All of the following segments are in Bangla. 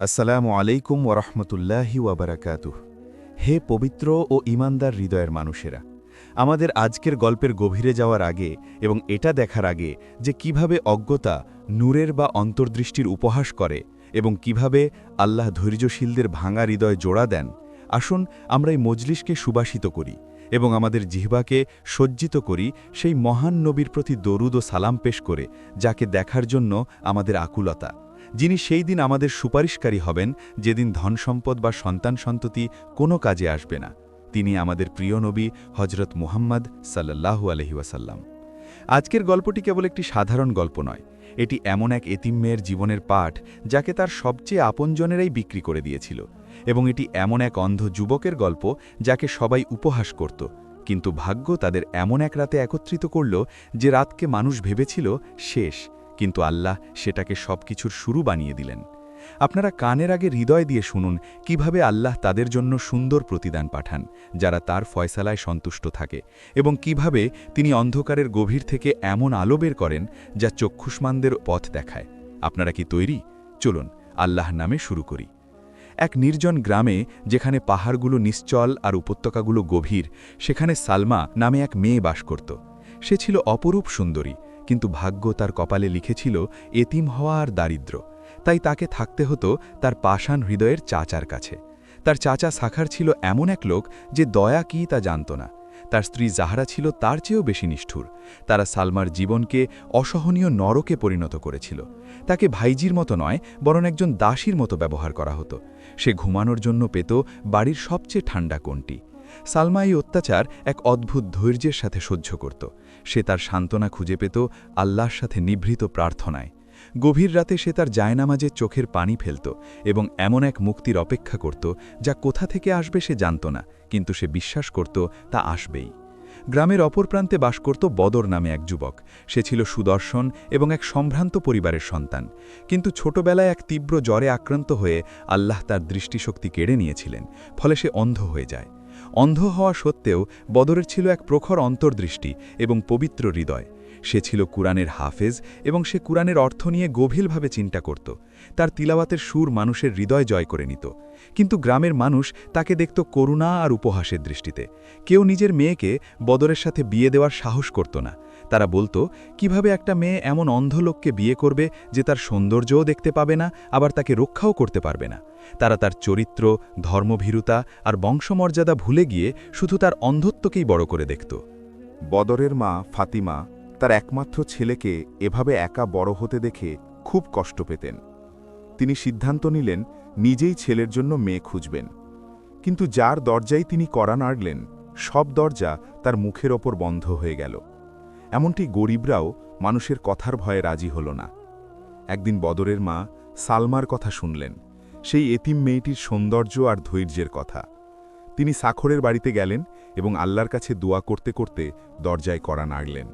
আসসালামু আলাইকুম ওরহমতুল্লাহি ওয়াবারাকাতুহ। হে পবিত্র ও ঈমানদার হৃদয়ের মানুষেরা, আমাদের আজকের গল্পের গভীরে যাওয়ার আগে এবং এটা দেখার আগে যে কিভাবে অজ্ঞতা নূরের বা অন্তর্দৃষ্টির উপহাস করে এবং কিভাবে আল্লাহ ধৈর্যশীলদের ভাঙা হৃদয় জোড়া দেন, আসুন আমরা এই মজলিসকে সুবাসিত করি এবং আমাদের জিহ্বাকে সজ্জিত করি সেই মহান নবীর প্রতি দরুদ ও সালাম পেশ করে, যাকে দেখার জন্য আমাদের আকুলতা, যিনি সেই দিন আমাদের সুপারিশকারী হবেন যেদিন ধনসম্পদ বা সন্তান সন্ততি কোনো কাজে আসবে না। তিনি আমাদের প্রিয় নবী হজরত মুহাম্মদ সাল্লাল্লাহু আলাইহি ওয়াসাল্লাম। আজকের গল্পটি কেবল একটি সাধারণ গল্প নয়, এটি এমন এক এতিম মেয়ের জীবনের পাঠ যাকে তার সবচেয়ে আপনজনেরাই বিক্রি করে দিয়েছিল, এবং এটি এমন এক অন্ধ যুবকের গল্প যাকে সবাই উপহাস করত, কিন্তু ভাগ্য তাদের এমন এক রাতে একত্রিত করল যে রাতকে মানুষ ভেবেছিল শেষ, কিন্তু আল্লাহ সেটাকে সবকিছুর শুরু বানিয়ে দিলেন। আপনারা কানের আগে হৃদয় দিয়ে শুনুন কিভাবে আল্লাহ তাদের জন্য সুন্দর প্রতিদান পাঠান যারা তার ফয়সালায় সন্তুষ্ট থাকে, এবং কিভাবে তিনি অন্ধকারের গভীর থেকে এমন আলো বের করেন যা চক্ষুষ্মানদের পথ দেখায়। আপনারা কি তৈরি? চলুন আল্লাহ নামে শুরু করি। এক নির্জন গ্রামে, যেখানে পাহাড়গুলো নিশ্চল আর উপত্যকাগুলো গভীর, সেখানে সালমা নামে এক মেয়ে বাস করত। সে ছিল অপরূপ সুন্দরী, কিন্তু ভাগ্য তার কপালে লিখেছিল এতিম হওয়া আর দারিদ্র্য। তাই তাকে থাকতে হতো তার পাষাণ হৃদয়ের চাচার কাছে। তার চাচা সাখার ছিল এমন এক লোক যে দয়া কি তা জানত না। তার স্ত্রী জাহরা ছিল তার চেয়েও বেশি নিষ্ঠুর। তারা সালমার জীবনকে অসহনীয় নরকে পরিণত করেছিল। তাকে ভাইজির মতো নয়, বরং একজন দাসীর মতো ব্যবহার করা হতো। সে ঘুমানোর জন্য পেত বাড়ির সবচেয়ে ঠান্ডা কোণটি। সালমা এই অত্যাচার এক অদ্ভুত ধৈর্যের সাথে সহ্য করত। সে তার সান্ত্বনা খুঁজে পেত আল্লাহর সাথে নিভৃত প্রার্থনায়। গভীর রাতে সে তার জায়নামাজে চোখের পানি ফেলত এবং এমন এক মুক্তির অপেক্ষা করত যা কোথা থেকে আসবে সে জানত না, কিন্তু সে বিশ্বাস করত তা আসবেই। গ্রামের অপর প্রান্তে বাস করত বদর নামে এক যুবক। সে ছিল সুদর্শন এবং এক সম্ভ্রান্ত পরিবারের সন্তান, কিন্তু ছোটবেলায় এক তীব্র জ্বরে আক্রান্ত হয়ে আল্লাহ তার দৃষ্টিশক্তি কেড়ে নিয়েছিলেন, ফলে সে অন্ধ হয়ে যায়। অন্ধ হওয়া সত্ত্বেও বদরের ছিল এক প্রখর অন্তর্দৃষ্টি এবং পবিত্র হৃদয়। সে ছিল কুরআনের হাফেজ এবং সে কুরআনের অর্থ নিয়ে গভীরভাবে চিন্তা করত। তার তিলাওয়াতের সুর মানুষের হৃদয় জয় করে নিত। কিন্তু গ্রামের মানুষ তাকে দেখত করুণা আর উপহাসের দৃষ্টিতে। কেউ নিজের মেয়েকে বদরের সাথে বিয়ে দেওয়ার সাহস করত না। তারা বলতো, কিভাবে একটা মেয়ে এমন অন্ধ লোককে বিয়ে করবে যে তার সৌন্দর্যও দেখতে পাবে না, আবার তাকে রক্ষাও করতে পারবে না। তারা তার চরিত্র, ধর্মভীরুতা আর বংশমর্যাদা ভুলে গিয়ে শুধু তার অন্ধত্বকেই বড় করে দেখত। বদরের মা ফাতিমা তার একমাত্র ছেলেকে এভাবে একা বড় হতে দেখে খুব কষ্ট পেতেন। তিনি সিদ্ধান্ত নিলেন নিজেই ছেলের জন্য মেয়ে খুঁজবেন। কিন্তু যার দরজায় তিনি কড়া নাড়লেন, সব দরজা তার মুখের ওপর বন্ধ হয়ে গেল। এমনটি গরিবরাও মানুষের কথার ভয়ে রাজি হল না। একদিন বদরের মা সালমার কথা শুনলেন, সেই এতিম মেয়েটির সৌন্দর্য আর ধৈর্যের কথা। তিনি সাখরের বাড়িতে গেলেন এবং আল্লাহর কাছে দোয়া করতে করতে দরজায় কড়া নাড়লেন।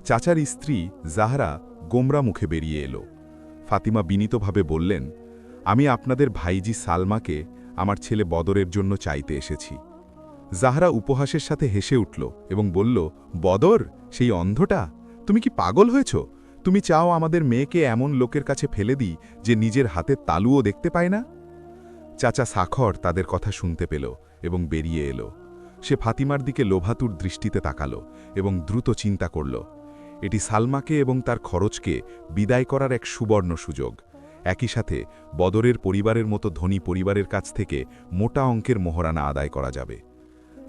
চাচার স্ত্রী জাহরা গোমরা মুখে বেরিয়ে এলো। ফাতিমা বিনীতভাবে বললেন, আমি আপনাদের ভাইজি সালমাকে আমার ছেলে বদরের জন্য চাইতে এসেছি। জাহরা উপহাসের সাথে হেসে উঠল এবং বলল, বদর, সেই অন্ধটা, তুমি কি পাগল হয়েছ? তুমি চাও আমাদের মেয়েকে এমন লোকের কাছে ফেলে দিই যে নিজের হাতের তালুও দেখতে পায় না? চাচা সাখর তাদের কথা শুনতে পেল এবং বেরিয়ে এলো। সে ফাতিমার দিকে লোভাতুর দৃষ্টিতে তাকালো এবং দ্রুত চিন্তা করল, এটি সালমাকে এবং তার খরচকে বিদায় করার এক সুবর্ণ সুযোগ। একই সাথে বদরের পরিবারের মতো ধনী পরিবারের কাছ থেকে মোটা অঙ্কের মোহরানা আদায় করা যাবে।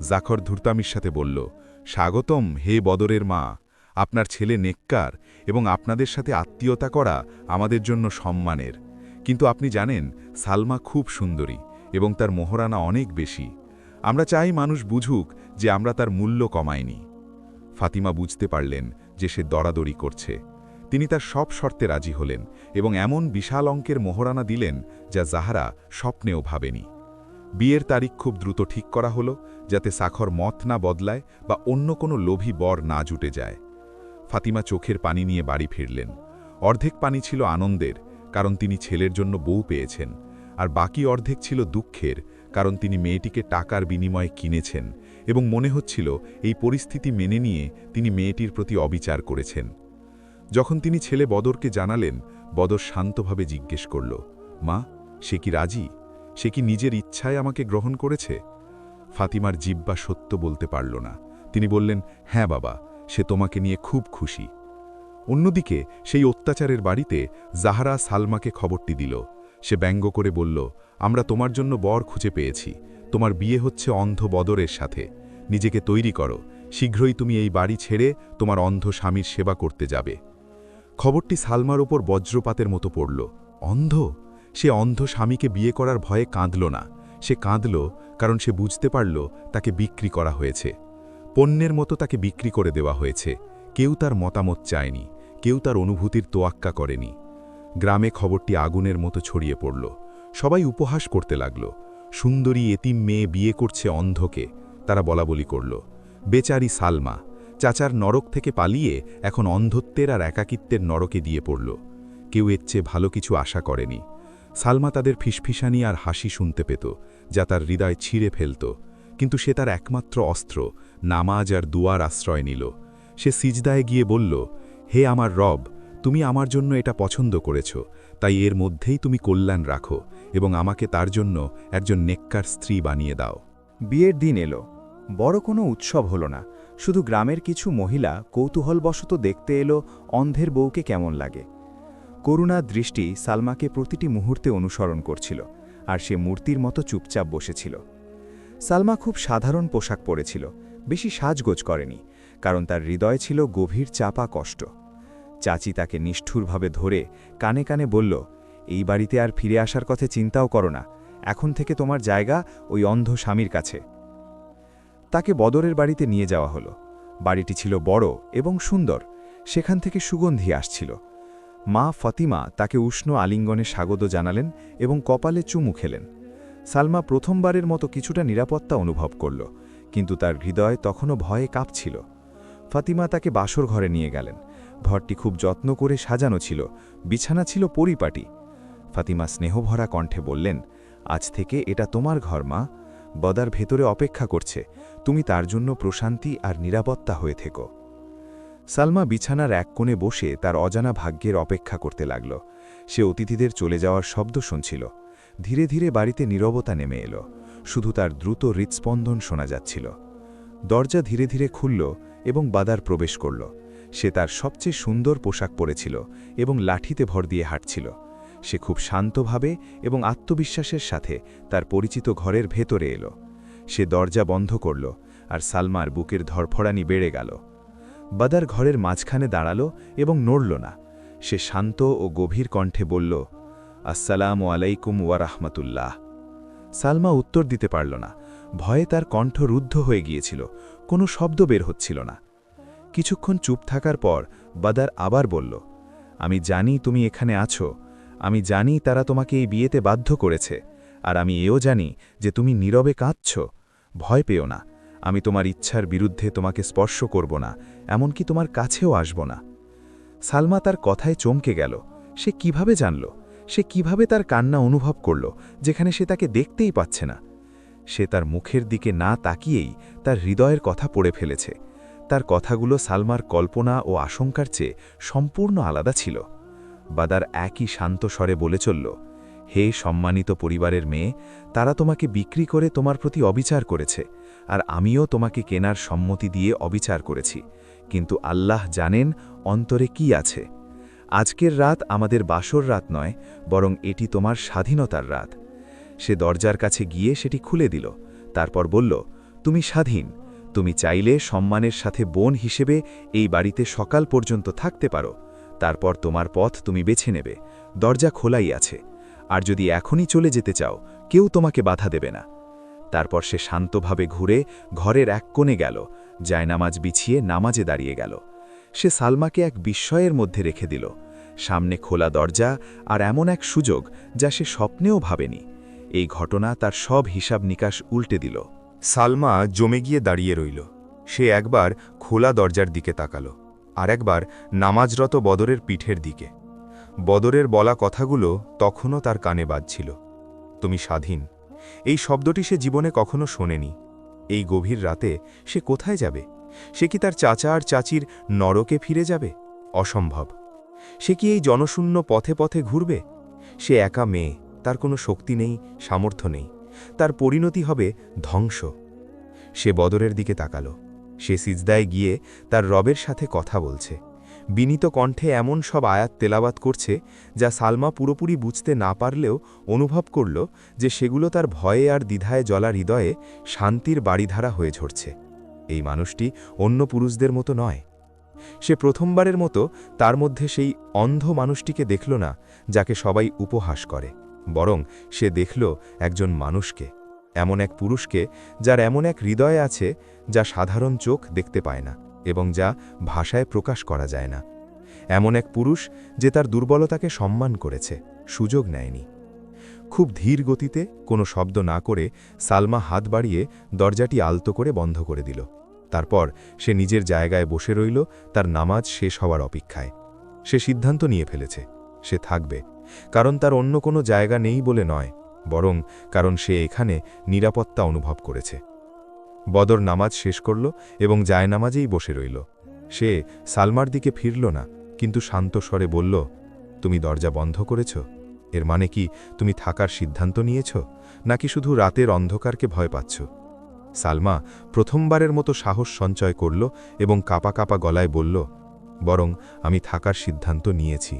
জাখর ধূর্তামির সাথে বলল, স্বাগতম হে বদরের মা, আপনার ছেলে নেককার এবং আপনাদের সাথে আত্মীয়তা করা আমাদের জন্য সম্মানের। কিন্তু আপনি জানেন, সালমা খুব সুন্দরী এবং তার মোহরানা অনেক বেশি। আমরা চাই মানুষ বুঝুক যে আমরা তার মূল্য কমাইনি। ফাতিমা বুঝতে পারলেন যে সে দরাদরি করছে। তিনি তার সব শর্তে রাজি হলেন এবং এমন বিশাল অঙ্কের মোহরানা দিলেন যা জাহরা স্বপ্নেও ভাবেনি। বিয়ের তারিখ খুব দ্রুত ঠিক করা হলো, যাতে সাখর মত না বদলায় বা অন্য কোনো লোভী বর না জুটে যায়। ফাতিমা চোখের পানি নিয়ে বাড়ি ফিরলেন। অর্ধেক পানি ছিল আনন্দের, কারণ তিনি ছেলের জন্য বউ পেয়েছেন, আর বাকি অর্ধেক ছিল দুঃখের, কারণ তিনি মেয়েটিকে টাকার বিনিময়ে কিনেছেন এবং মনে হচ্ছিল এই পরিস্থিতি মেনে নিয়ে তিনি মেয়েটির প্রতি অবিচার করেছেন। যখন তিনি ছেলে বদরকে জানালেন, বদর শান্তভাবে জিজ্ঞেস করল, মা, সে কি রাজি? সে কি নিজের ইচ্ছায় আমাকে গ্রহণ করেছে? ফাতিমার জিহ্বা সত্য বলতে পারল না। তিনি বললেন, হ্যাঁ বাবা, সে তোমাকে নিয়ে খুব খুশি। অন্যদিকে সেই অত্যাচারের বাড়িতে জাহারা সালমাকে খবরটি দিল। সে ব্যঙ্গ করে বলল, আমরা তোমার জন্য বর খুঁজে পেয়েছি। তোমার বিয়ে হচ্ছে অন্ধ বদরের সাথে। নিজেকে তৈরি করো, শীঘ্রই তুমি এই বাড়ি ছেড়ে তোমার অন্ধ স্বামীর সেবা করতে যাবে। খবরটি সালমার ওপর বজ্রপাতের মতো পড়ল। অন্ধ? সে অন্ধ স্বামীকে বিয়ে করার ভয়ে কাঁদল না। সে কাঁদল কারণ সে বুঝতে পারল তাকে বিক্রি করা হয়েছে। পণ্যের মতো তাকে বিক্রি করে দেওয়া হয়েছে। কেউ তার মতামত চায়নি, কেউ তার অনুভূতির তোয়াক্কা করেনি। গ্রামে খবরটি আগুনের মতো ছড়িয়ে পড়ল। সবাই উপহাস করতে লাগল। সুন্দরী এতিম মেয়ে বিয়ে করছে অন্ধকে, তারা বলাবলি করল। বেচারি সালমা, চাচার নরক থেকে পালিয়ে এখন অন্ধত্বের আর একাকিত্বের নরকে দিয়ে পড়ল। কেউ এর চেয়ে ভালো কিছু আশা করেনি। সালমা তাদের ফিসফিসানি আর হাসি শুনতে পেত, যা তার হৃদয় ছিঁড়ে ফেলত। কিন্তু সে তার একমাত্র অস্ত্র, নামাজ আর দুয়ার আশ্রয় নিল। সে সিজদায় গিয়ে বলল, হে আমার রব, তুমি আমার জন্য এটা পছন্দ করেছ, তাই এর মধ্যেই তুমি কল্যাণ রাখো এবং আমাকে তার জন্য একজন নেককার স্ত্রী বানিয়ে দাও। বিয়ের দিন এলো। বড় কোনো উৎসব হলো না, শুধু গ্রামের কিছু মহিলা কৌতূহলবশত দেখতে এলো অন্ধের বউকে কেমন লাগে। করুণার দৃষ্টি সালমাকে প্রতিটি মুহূর্তে অনুসরণ করছিল, আর সে মূর্তির মতো চুপচাপ বসেছিল। সালমা খুব সাধারণ পোশাক পরেছিল, বেশি সাজগোজ করেনি, কারণ তার হৃদয় ছিল গভীর চাপা কষ্ট। চাচি তাকে নিষ্ঠুরভাবে ধরে কানে কানে বলল, এই বাড়িতে আর ফিরে আসার কথা চিন্তাও করো না, এখন থেকে তোমার জায়গা ওই অন্ধ স্বামীর কাছে। তাকে বদরের বাড়িতে নিয়ে যাওয়া হলো। বাড়িটি ছিল বড় এবং সুন্দর, সেখান থেকে সুগন্ধি আসছিল। মা ফাতিমা তাকে উষ্ণ আলিঙ্গনে স্বাগত জানালেন এবং কপালে চুমু খেলেন। সালমা প্রথমবারের মতো কিছুটা নিরাপত্তা অনুভব করল, কিন্তু তার হৃদয় তখনও ভয়ে কাঁপছিল। ফাতিমা তাকে বাসর ঘরে নিয়ে গেলেন। ঘরটি খুব যত্ন করে সাজানো ছিল, বিছানা ছিল পরিপাটি। ফাতিমা স্নেহভরা কণ্ঠে বললেন, আজ থেকে এটা তোমার ঘর মা, বদার ভেতরে অপেক্ষা করছে, তুমি তার জন্য প্রশান্তি আর নিরাপত্তা হয়ে থেকো। সালমা বিছানার এক কোণে বসে তার অজানা ভাগ্যের অপেক্ষা করতে লাগল। সে অতিথিদের চলে যাওয়ার শব্দ শুনছিল। ধীরে ধীরে বাড়িতে নীরবতা নেমে এলো, শুধু তার দ্রুত হৃৎস্পন্দন শোনা যাচ্ছিল। দরজা ধীরে ধীরে খুলল এবং বাদার প্রবেশ করল। সে তার সবচেয়ে সুন্দর পোশাক পরেছিল এবং লাঠিতে ভর দিয়ে হাঁটছিল। সে খুব শান্তভাবে এবং আত্মবিশ্বাসের সাথে তার পরিচিত ঘরের ভেতরে এলো। সে দরজা বন্ধ করল, আর সালমার বুকের ধরফড়ানি বেড়ে গেল। বাদার ঘরের মাঝখানে দাঁড়ালো এবং নড়ল না। সে শান্ত ও গভীর কণ্ঠে বলল, আসসালামু আলাইকুম ওয়া রাহমাতুল্লাহ। সালমা উত্তর দিতে পারল না, ভয়ে তার কণ্ঠ রুদ্ধ হয়ে গিয়েছিল, কোনো শব্দ বের হচ্ছিল না। কিছুক্ষণ চুপ থাকার পর বাদার আবার বলল, আমি জানি তুমি এখানে আছো, আমি জানি তারা তোমাকে এই বিয়েতে বাধ্য করেছে, আর আমি এও জানি যে তুমি নীরবে কাঁদছ। ভয় পেও না, আমি তোমার ইচ্ছার বিরুদ্ধে তোমাকে স্পর্শ করব না, এমনকি তোমার কাছেও আসব না। সালমা তার কথায় চমকে গেল। সে কিভাবে জানল? সে কিভাবে তার কান্না অনুভব করল, যেখানে সে তাকে দেখতেই পাচ্ছে না? সে তার মুখের দিকে না তাকিয়েই তার হৃদয়ের কথা পড়ে ফেলেছে। তার কথাগুলো সালমার কল্পনা ও আশঙ্কার চেয়ে সম্পূর্ণ আলাদা ছিল। বাদার একই শান্ত স্বরে বলে চলল, হে সম্মানিত পরিবারের মেয়ে, তারা তোমাকে বিক্রি করে তোমার প্রতি অবিচার করেছে, আর আমিও তোমাকে কেনার সম্মতি দিয়ে অবিচার করেছি, কিন্তু আল্লাহ জানেন অন্তরে কি আছে। আজকের রাত আমাদের বাসর রাত নয়, বরং এটি তোমার স্বাধীনতার রাত। সে দরজার কাছে গিয়ে সেটি খুলে দিল, তারপর বলল, তুমি স্বাধীন। তুমি চাইলে সম্মানের সাথে বোন হিসেবে এই বাড়িতে সকাল পর্যন্ত থাকতে পারো, তারপর তোমার পথ তুমি বেছে নেবে। দরজা খোলাই আছে, আর যদি এখনই চলে যেতে চাও, কেউ তোমাকে বাধা দেবে না। তারপর সে শান্তভাবে ঘুরে ঘরের এক কোণে গেল, জায়নামাজ বিছিয়ে নামাজে দাঁড়িয়ে গেল। সে সালমাকে এক বিস্ময়ের মধ্যে রেখে দিল। সামনে খোলা দরজা আর এমন এক সুযোগ যা সে স্বপ্নেও ভাবেনি। এই ঘটনা তার সব হিসাব নিকাশ উল্টে দিল। সালমা জমে গিয়ে দাঁড়িয়ে রইল। সে একবার খোলা দরজার দিকে তাকালো, আর একবার নামাজরত বদরের পিঠের দিকে। বদরের বলা কথাগুলো তখনও তার কানে বাজছিল। তুমি স্বাধীন, এই শব্দটি সে জীবনে কখনো শোনেনি। এই গভীর রাতে সে কোথায় যাবে? সে কি তার চাচা আর চাচির নরকে ফিরে যাবে? অসম্ভব। সে কি এই জনশূন্য পথে পথে ঘুরবে? সে একা মেয়ে, তার কোনো শক্তি নেই, সামর্থ্য নেই, তার পরিণতি হবে ধ্বংস। সে বদরের দিকে তাকালো। সে সিজদায় গিয়ে তার রবের সাথে কথা বলছে, বিনীত কণ্ঠে এমন সব আয়াত তেলাওয়াত করছে যা সালমা পুরোপুরি বুঝতে না পারলেও অনুভব করল যে সেগুলো তার ভয়ে আর দ্বিধায় জ্বলা হৃদয়ে শান্তির বাড়িধারা হয়ে ঝরছে। এই মানুষটি অন্য পুরুষদের মতো নয়। সে প্রথমবারের মতো তার মধ্যে সেই অন্ধ মানুষটিকে দেখল না যাকে সবাই উপহাস করে, বরং সে দেখল একজন মানুষকে, এমন এক পুরুষকে যার এমন এক হৃদয় আছে যা সাধারণ চোখ দেখতে পায় না এবং যা ভাষায় প্রকাশ করা যায় না। এমন এক পুরুষ যে তার দুর্বলতাকে সম্মান করেছে, সুযোগ নেয়নি। খুব ধীর গতিতে কোনো শব্দ না করে সালমা হাত বাড়িয়ে দরজাটি আলতো করে বন্ধ করে দিল। তারপর সে নিজের জায়গায় বসে রইল, তার নামাজ শেষ হওয়ার অপেক্ষায়। সে সিদ্ধান্ত নিয়ে ফেলেছে, সে থাকবে, কারণ তার অন্য কোনো জায়গা নেই বলে নয়, বরং কারণ সে এখানে নিরাপত্তা অনুভব করেছে। বদর নামাজ শেষ করল এবং জায়নামাজেই বসে রইল। সে সালমার দিকে ফিরল না, কিন্তু শান্ত স্বরে বলল, তুমি দরজা বন্ধ করেছ? এর মানে কি তুমি থাকার সিদ্ধান্ত নিয়েছ, নাকি শুধু রাতের অন্ধকারকে ভয় পাচ্ছ? সালমা প্রথমবারের মতো সাহস সঞ্চয় করল এবং কাপা কাপা গলায় বলল, বরং আমি থাকার সিদ্ধান্ত নিয়েছি,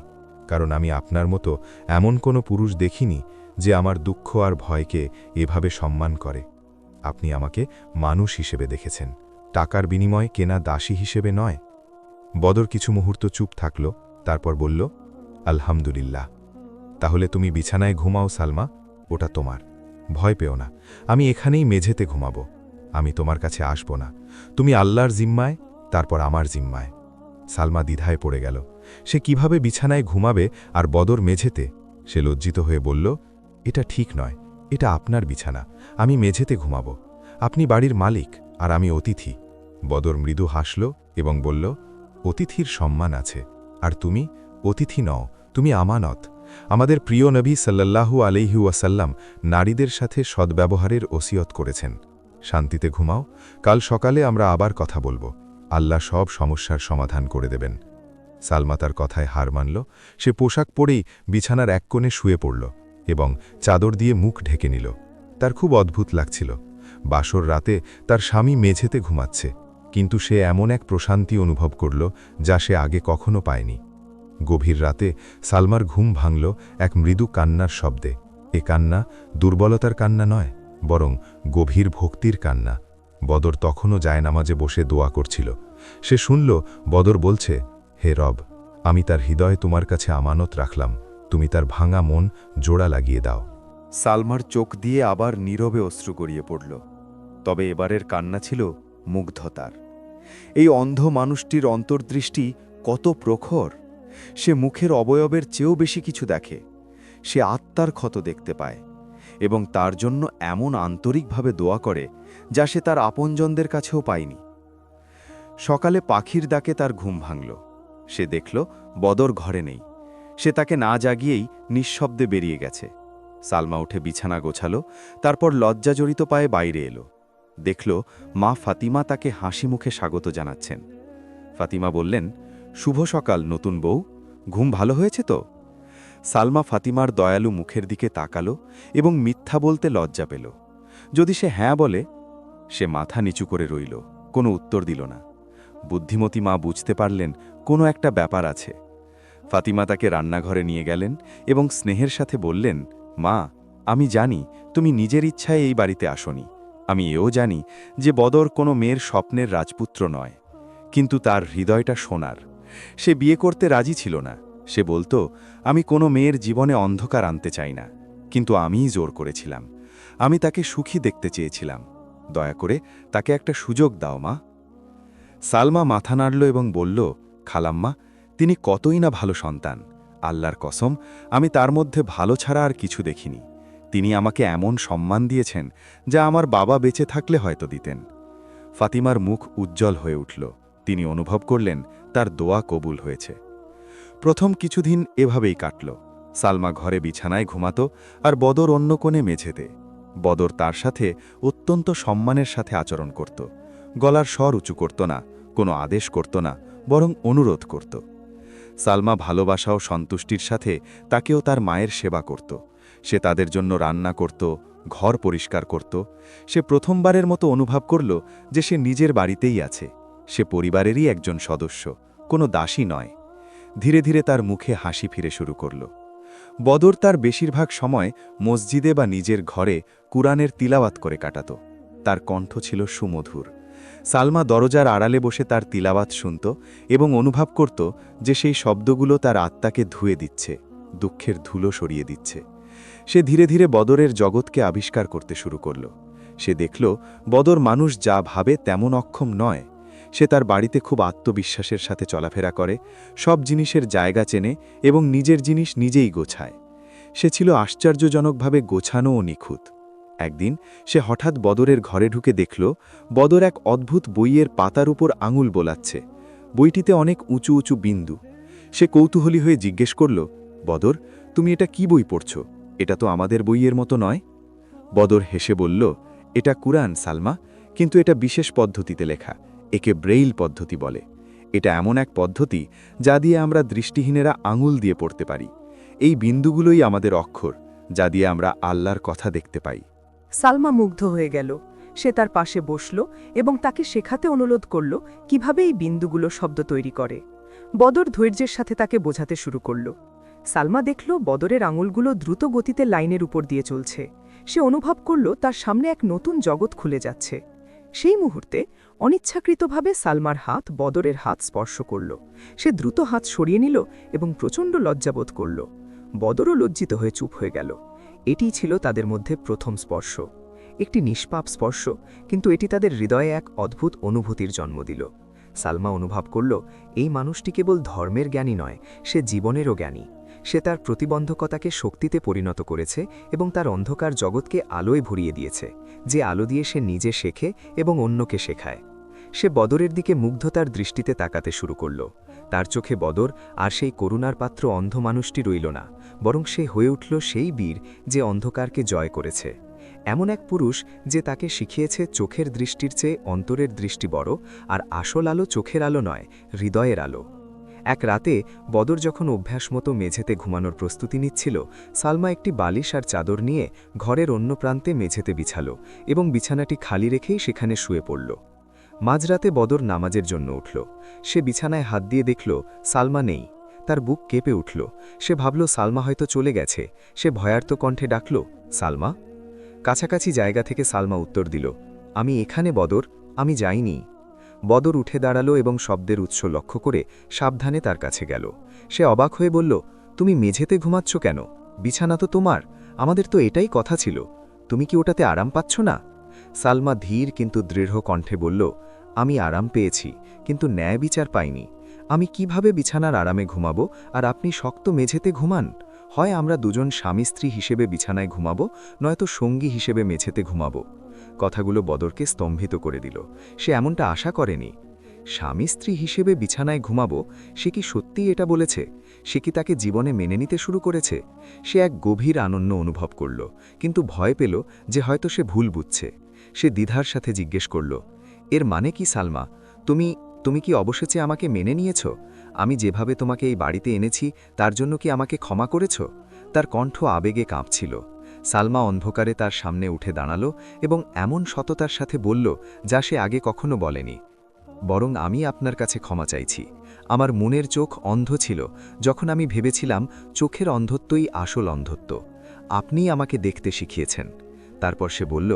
কারণ আমি আপনার মতো এমন কোনো পুরুষ দেখিনি যে আমার দুঃখ আর ভয়কে এভাবে সম্মান করে। আপনি আমাকে মানুষ হিসেবে দেখেছেন, টাকার বিনিময়ে কেনা দাসী হিসেবে নয়। বদর কিছু মুহূর্ত চুপ থাকল, তারপর বলল, আলহামদুলিল্লাহ। তাহলে তুমি বিছানায় ঘুমাও সালমা, ওটা তোমার। ভয় পেও না, আমি এখানেই মেঝেতে ঘুমাবো। আমি তোমার কাছে আসব না। তুমি আল্লাহর জিম্মায়, তারপর আমার জিম্মায়। সালমা দ্বিধায় পড়ে গেল। সে কিভাবে বিছানায় ঘুমাবে আর বদর মেঝেতে? সে লজ্জিত হয়ে বলল, এটা ঠিক নয়, এটা আপনার বিছানা, আমি মেঝেতে ঘুমাবো। আপনি বাড়ির মালিক আর আমি অতিথি। বদর মৃদু হাসল এবং বলল, অতিথির সম্মান আছে, আর তুমি অতিথি নও, তুমি আমানত। আমাদের প্রিয় নবী সাল্লাল্লাহু আলাইহি ওয়াসাল্লাম নারীদের সাথে সদ্ব্যবহারের ওসিয়ত করেছেন। শান্তিতে ঘুমাও, কাল সকালে আমরা আবার কথা বলবো। আল্লাহ সব সমস্যার সমাধান করে দেবেন। সালমা তার কথায় হার মানল। সে পোশাক পরেই বিছানার এক কোণে শুয়ে পড়ল এবং চাদর দিয়ে মুখ ঢেকে নিল। তার খুব অদ্ভুত লাগছিল। বাসর রাতে তার স্বামী মেঝেতে ঘুমাচ্ছে, কিন্তু সে এমন এক প্রশান্তি অনুভব করল যা সে আগে কখনো পায়নি। গভীর রাতে সালমার ঘুম ভাঙল এক মৃদু কান্নার শব্দে। এ কান্না দুর্বলতার কান্না নয়, বরং গভীর ভক্তির কান্না। বদর তখনও জায়নামাজে বসে দোয়া করছিল। সে শুনল বদর বলছে, হে রব, আমি তার হৃদয়ে তোমার কাছে আমানত রাখলাম, তুমি তার ভাঙা মন জোড়া লাগিয়ে দাও। সালমার চোখ দিয়ে আবার নীরবে অশ্রু গড়িয়ে পড়ল। তবে এবারের কান্না ছিল মুগ্ধতার। এই অন্ধ মানুষটির অন্তর্দৃষ্টি কত প্রখর! সে মুখের অবয়বের চেয়েও বেশি কিছু দেখে। সে আত্মার ক্ষত দেখতে পায় এবং তার জন্য এমন আন্তরিকভাবে দোয়া করে যা সে তার আপনজনদের কাছেও পায়নি। সকালে পাখির ডাকে তার ঘুম ভাঙল। সে দেখল বদর ঘরে নেই। সে তাকে না জাগিয়েই নিঃশব্দে বেরিয়ে গেছে। সালমা উঠে বিছানা গোছালো, তারপর লজ্জাজড়িত পায়ে বাইরে এলো। দেখল মা ফাতিমা তাকে হাসি মুখে স্বাগত জানাচ্ছেন। ফাতিমা বললেন, শুভ সকাল নতুন বউ, ঘুম ভালো হয়েছে তো? সালমা ফাতিমার দয়ালু মুখের দিকে তাকালো এবং মিথ্যা বলতে লজ্জা পেল। যদি সে হ্যাঁ বলে, সে মাথা নিচু করে রইল, কোনো উত্তর দিল না। বুদ্ধিমতী মা বুঝতে পারলেন কোনো একটা ব্যাপার আছে। ফাতিমা তাকে রান্নাঘরে নিয়ে গেলেন এবং স্নেহের সাথে বললেন, মা, আমি জানি তুমি নিজের ইচ্ছায় এই বাড়িতে আসনি। আমি এও জানি যে বদর কোনো মেয়ের স্বপ্নের রাজপুত্র নয়, কিন্তু তার হৃদয়টা সোনার। সে বিয়ে করতে রাজি ছিল না। সে বলতো, আমি কোনো মেয়ের জীবনে অন্ধকার আনতে চাই না, কিন্তু আমিই জোর করেছিলাম। আমি তাকে সুখী দেখতে চেয়েছিলাম। দয়া করে তাকে একটা সুযোগ দাও মা। সালমা মাথা নাড়ল এবং বলল, খালাম্মা, তিনি কতই না ভালো সন্তান। আল্লাহর কসম, আমি তার মধ্যে ভালো ছাড়া আর কিছু দেখিনি। তিনি আমাকে এমন সম্মান দিয়েছেন যা আমার বাবা বেঁচে থাকলে হয়তো দিতেন। ফাতিমার মুখ উজ্জ্বল হয়ে উঠল। তিনি অনুভব করলেন তার দোয়া কবুল হয়েছে। প্রথম কিছুদিন এভাবেই কাটল। সালমা ঘরে বিছানায় ঘুমাত আর বদর অন্য কোণে মেঝেতে। বদর তার সাথে অত্যন্ত সম্মানের সাথে আচরণ করত। গলার স্বর উঁচু করত না, কোনো আদেশ করত না, বরং অনুরোধ করত। সালমা ভালোবাসা ও সন্তুষ্টির সাথে তাকেও তার মায়ের সেবা করত। সে তাদের জন্য রান্না করত, ঘর পরিষ্কার করত। সে প্রথমবারের মতো অনুভব করল যে সে নিজের বাড়িতেই আছে, সে পরিবারেরই একজন সদস্য, কোনো দাসী নয়। ধীরে ধীরে তার মুখে হাসি ফিরে শুরু করল। বদর তার বেশিরভাগ সময় মসজিদে বা নিজের ঘরে কুরআনের তিলাওয়াত করে কাটাত। তার কণ্ঠ ছিল সুমধুর। সালমা দরজার আড়ালে বসে তার তিলাওয়াত শুনত এবং অনুভব করত যে সেই শব্দগুলো তার আত্মাকে ধুয়ে দিচ্ছে, দুঃখের ধুলো সরিয়ে দিচ্ছে। সে ধীরে ধীরে বদরের জগৎকে আবিষ্কার করতে শুরু করল। সে দেখল বদর মানুষ যা ভাবে তেমন অক্ষম নয়। সে তার বাড়িতে খুব আত্মবিশ্বাসের সাথে চলাফেরা করে, সব জিনিসের জায়গা চেনে এবং নিজের জিনিস নিজেই গোছায়। সে ছিল আশ্চর্যজনকভাবে গোছানো ও নিখুঁত। একদিন সে হঠাৎ বদরের ঘরে ঢুকে দেখল বদর এক অদ্ভুত বইয়ের পাতার উপর আঙুল বোলাচ্ছে। বইটিতে অনেক উঁচু উঁচু বিন্দু। সে কৌতূহলী হয়ে জিজ্ঞেস করল, বদর, তুমি এটা কি বই পড়ছ? এটা তো আমাদের বইয়ের মতো নয়। বদর হেসে বলল, এটা কুরআন সালমা, কিন্তু এটা বিশেষ পদ্ধতিতে লেখা। একে ব্রেইল পদ্ধতি বলে। এটা এমন এক পদ্ধতি যা দিয়ে আমরা দৃষ্টিহীনেরা আঙুল দিয়ে পড়তে পারি। এই বিন্দুগুলোই আমাদের অক্ষর, যা দিয়ে আমরা আল্লাহর কথা দেখতে পাই। সালমা মুগ্ধ হয়ে গেল। সে তার পাশে বসল এবং তাকে শেখাতে অনুরোধ করল কিভাবে এই বিন্দুগুলো শব্দ তৈরি করে। বদর ধৈর্যের সাথে তাকে বোঝাতে শুরু করল। সালমা দেখল বদরের আঙুলগুলো দ্রুত গতিতে লাইনের উপর দিয়ে চলছে। সে অনুভব করল তার সামনে এক নতুন জগৎ খুলে যাচ্ছে। সেই মুহূর্তে অনিচ্ছাকৃতভাবে সালমার হাত বদরের হাত স্পর্শ করল। সে দ্রুত হাত সরিয়ে নিল এবং প্রচণ্ড লজ্জাবোধ করল। বদরও লজ্জিত হয়ে চুপ হয়ে গেল। এটিই ছিল তাদের মধ্যে প্রথম স্পর্শ, একটি নিষ্পাপ স্পর্শ, কিন্তু এটি তাদের হৃদয়ে এক অদ্ভুত অনুভূতির জন্ম দিল। সালমা অনুভব করল এই মানুষটি কেবল ধর্মের জ্ঞানী নয়, সে জীবনেরও জ্ঞানী। সে তার প্রতিবন্ধকতাকে শক্তিতে পরিণত করেছে এবং তার অন্ধকার জগৎকে আলোয় ভরিয়ে দিয়েছে, যে আলো দিয়ে সে নিজে শেখে এবং অন্যকে শেখায়। সে বদরের দিকে মুগ্ধতার দৃষ্টিতে তাকাতে শুরু করল। তার চোখে বদর আর সেই করুণার পাত্র অন্ধ মানুষটি রইল না, বরং সে হয়ে উঠল সেই বীর যে অন্ধকারকে জয় করেছে। এমন এক পুরুষ যে তাকে শিখিয়েছে চোখের দৃষ্টির চেয়ে অন্তরের দৃষ্টি বড়, আর আসল আলো চোখের আলো নয়, হৃদয়ের আলো। এক রাতে বদর যখন অভ্যাস মতো মেঝেতে ঘুমানোর প্রস্তুতি নিচ্ছিল, সালমা একটি বালিশ আর চাদর নিয়ে ঘরের অন্য প্রান্তে মেঝেতে বিছাল এবং বিছানাটি খালি রেখেই সেখানে শুয়ে পড়ল। মাঝরাতে বদর নামাজের জন্য উঠল। সে বিছানায় হাত দিয়ে দেখল সালমা নেই। তার বুক কেঁপে উঠল। সে ভাবল সালমা হয়তো চলে গেছে। সে ভয়ার্ত কণ্ঠে ডাকল, সালমা। কাছাকাছি জায়গা থেকে সালমা উত্তর দিল, আমি এখানে বদর, আমি যাইনি। বদর উঠে দাঁড়াল এবং শব্দের উৎস লক্ষ্য করে সাবধানে তার কাছে গেল। সে অবাক হয়ে বলল, তুমি মেঝেতে ঘুমাচ্ছ কেন? বিছানা তো তোমার, আমাদের তো এটাই কথা ছিল। তুমি কি ওটাতে আরাম পাচ্ছ না? সালমা ধীর কিন্তু দৃঢ় কণ্ঠে বলল, আমি আরাম পেয়েছি, কিন্তু ন্যায় বিচার পাইনি। আমি কিভাবে বিছানার আরামে ঘুমাবো আর আপনি শক্ত মেঝেতে ঘুমান? হয় আমরা দুজন স্বামী স্ত্রী হিসেবে বিছানায় ঘুমাবো, নয়তো সঙ্গী হিসেবে মেঝেতে ঘুমাবো। কথাগুলো বদরকে স্তম্ভিত করে দিল। সে এমনটা আশা করেনি। স্বামী স্ত্রী হিসেবে বিছানায় ঘুমাবো, সে কি সত্যিই এটা বলেছে? সে কি তাকে জীবনে মেনে নিতে শুরু করেছে? সে এক গভীর আনন্দ অনুভব করল, কিন্তু ভয় পেল যে হয়তো সে ভুল বুঝছে। সে দ্বিধার সাথে জিজ্ঞেস করল, এর মানে কি সালমা? তুমি কি অবশেষে আমাকে মেনে নিয়েছ? আমি যেভাবে তোমাকে এই বাড়িতে এনেছি তার জন্য কি আমাকে ক্ষমা করেছ? তার কণ্ঠ আবেগে কাঁপছিল। সালমা অন্ধকারে তার সামনে উঠে দাঁড়াল এবং এমন সততার সাথে বলল যা সে আগে কখনো বলেনি, বরং আমি আপনার কাছে ক্ষমা চাইছি। আমার মনের চোখ অন্ধ ছিল যখন আমি ভেবেছিলাম চোখের অন্ধত্বই আসল অন্ধত্ব। আপনিই আমাকে দেখতে শিখিয়েছেন। তারপর সে বলল,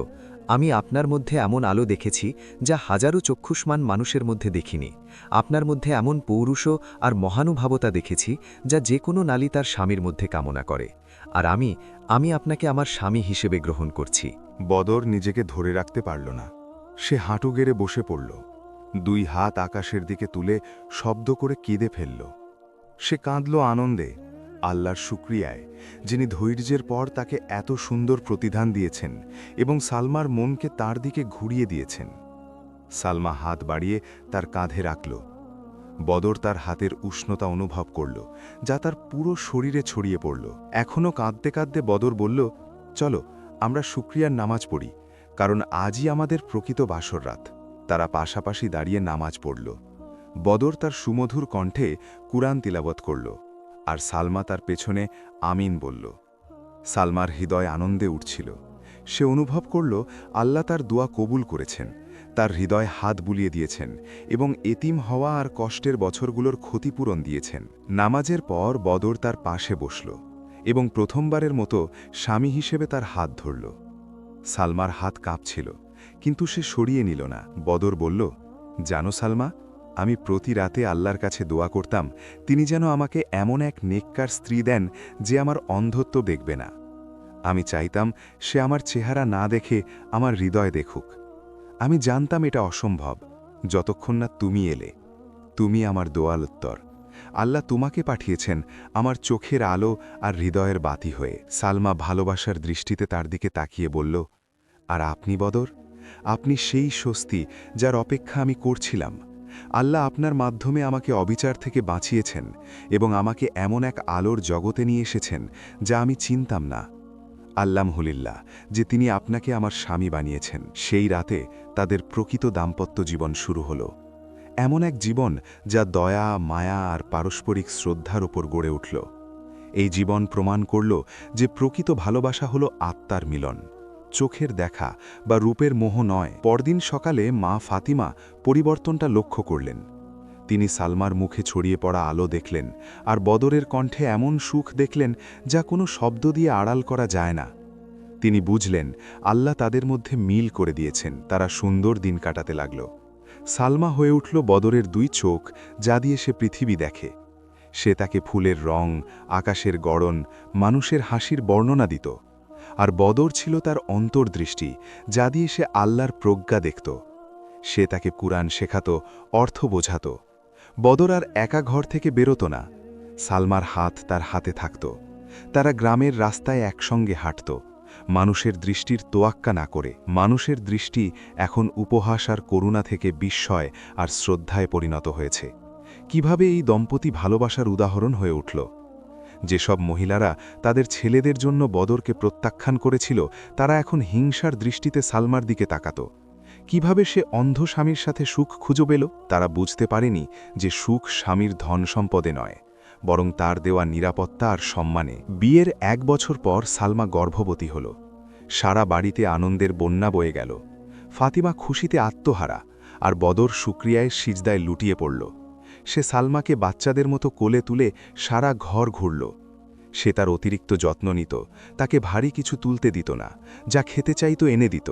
আমি আপনার মধ্যে এমন আলো দেখেছি যা হাজারো চক্ষুষ্মান মানুষের মধ্যে দেখিনি। আপনার মধ্যে এমন পৌরুষ আর মহানুভাবতা দেখেছি যা যে কোনো নারী তার স্বামীর মধ্যে কামনা করে। আর আমি আপনাকে আমার স্বামী হিসেবে গ্রহণ করছি। বদর নিজেকে ধরে রাখতে পারল না। সে হাঁটু গেড়ে বসে পড়ল, দুই হাত আকাশের দিকে তুলে শব্দ করে কেঁদে ফেলল। সে কাঁদল আনন্দে, আল্লাহর শুকরিয়ায়, যিনি ধৈর্যের পর তাকে এত সুন্দর প্রতিদান দিয়েছেন এবং সালমার মনকে তার দিকে ঘুরিয়ে দিয়েছেন। সালমা হাত বাড়িয়ে তার কাঁধে রাখল। বদর তার হাতের উষ্ণতা অনুভব করল, যা তার পুরো শরীরে ছড়িয়ে পড়ল। এখনও কাঁদতে কাঁদতে বদর বলল, চলো আমরা শুকরিয়ার নামাজ পড়ি, কারণ আজই আমাদের প্রকৃত বাসর রাত। তারা পাশাপাশি দাঁড়িয়ে নামাজ পড়ল। বদর তার সুমধুর কণ্ঠে কুরআন তিলাবত করল, আর সালমা তার পেছনে আমিন বলল। সালমার হৃদয় আনন্দে উঠছিল। সে অনুভব করল আল্লাহ তার দোয়া কবুল করেছেন, তার হৃদয় হাত বুলিয়ে দিয়েছেন এবং এতিম হওয়া আর কষ্টের বছরগুলোর ক্ষতিপূরণ দিয়েছেন। নামাজের পর বদর তার পাশে বসল এবং প্রথমবারের মতো স্বামী হিসেবে তার হাত ধরল। সালমার হাত কাঁপছিল, কিন্তু সে সরিয়ে নিল না। বদর বলল, জানো সালমা, আমি প্রতি রাতে আল্লাহর কাছে দোয়া করতাম তিনি যেন আমাকে এমন এক নেককার স্ত্রী দেন যে আমার অন্ধত্ব দেখবে না। আমি চাইতাম সে আমার চেহারা না দেখে আমার হৃদয় দেখুক। আমি জানতাম এটা অসম্ভব, যতক্ষণ না তুমি এলে। তুমি আমার দোয়াল উত্তর। আল্লাহ তোমাকে পাঠিয়েছেন আমার চোখের আলো আর হৃদয়ের বাতি হয়ে। সালমা ভালোবাসার দৃষ্টিতে তার দিকে তাকিয়ে বলল, আর আপনি বদর, আপনি সেই স্বস্তি যার অপেক্ষা আমি করছিলাম। আল্লাহ আপনার মাধ্যমে আমাকে অবিচার থেকে বাঁচিয়েছেন এবং আমাকে এমন এক আলোর জগতে নিয়ে এসেছেন যা আমি চিনতাম না। আল্লাহমহুলিল্লাহ যে তিনি আপনাকে আমার স্বামী বানিয়েছেন। সেই রাতে তাদের প্রকৃত দাম্পত্য জীবন শুরু হলো, এমন এক জীবন যা দয়া, মায়া আর পারস্পরিক শ্রদ্ধার উপর গড়ে উঠল। এই জীবন প্রমাণ করল যে প্রকৃত ভালোবাসা হলো আত্মার মিলন, চোখের দেখা বা রূপের মোহ নয়। পরদিন সকালে মা ফাতিমা পরিবর্তনটা লক্ষ্য করলেন। তিনি সালমার মুখে ছড়িয়ে পড়া আলো দেখলেন আর বদরের কণ্ঠে এমন সুখ দেখলেন যা কোনো শব্দ দিয়ে আড়াল করা যায় না। তিনি বুঝলেন আল্লাহ তাদের মধ্যে মিল করে দিয়েছেন। তারা সুন্দর দিন কাটাতে লাগল। সালমা হয়ে উঠল বদরের দুই চোখ যা দিয়ে সে পৃথিবী দেখে। সে তাকে ফুলের রং, আকাশের গড়ন, মানুষের হাসির বর্ণনা দিত। আর বদর ছিল তার অন্তর্দৃষ্টি যা দিয়ে সে আল্লাহর প্রজ্ঞা দেখত। সে তাকে কুরআন শেখাত, অর্থ বোঝাত। বদর আর একা ঘর থেকে বেরোত না, সালমার হাত তার হাতে থাকত। তারা গ্রামের রাস্তায় একসঙ্গে হাঁটত, মানুষের দৃষ্টির তোয়াক্কা না করে। মানুষের দৃষ্টি এখন উপহাস আর করুণা থেকে বিস্ময় আর শ্রদ্ধায় পরিণত হয়েছে। কিভাবে এই দম্পতি ভালোবাসার উদাহরণ হয়ে উঠল? যেসব মহিলারা তাদের ছেলেদের জন্য বদরকে প্রত্যাখ্যান করেছিল, তারা এখন হিংসার দৃষ্টিতে সালমার দিকে তাকাত। কিভাবে সে অন্ধ স্বামীর সাথে সুখ খুঁজে পেল? তারা বুঝতে পারেনি যে সুখ স্বামীর ধন সম্পদে নয়, বরং তার দেওয়া নিরাপত্তা আর সম্মানে। বিয়ের 1 বছর পর সালমা গর্ভবতী হল। সারা বাড়িতে আনন্দের বন্যা বয়ে গেল। ফাতিমা খুশিতে আত্মহারা, আর বদর শুকরিয়ায় সিজদায় লুটিয়ে পড়ল। সে সালমাকে বাচ্চাদের মতো কোলে তুলে সারা ঘর ঘুরল। সে তার অতিরিক্ত যত্ন নিত, তাকে ভারী কিছু তুলতে দিত না, যা খেতে চাইতো এনে দিত।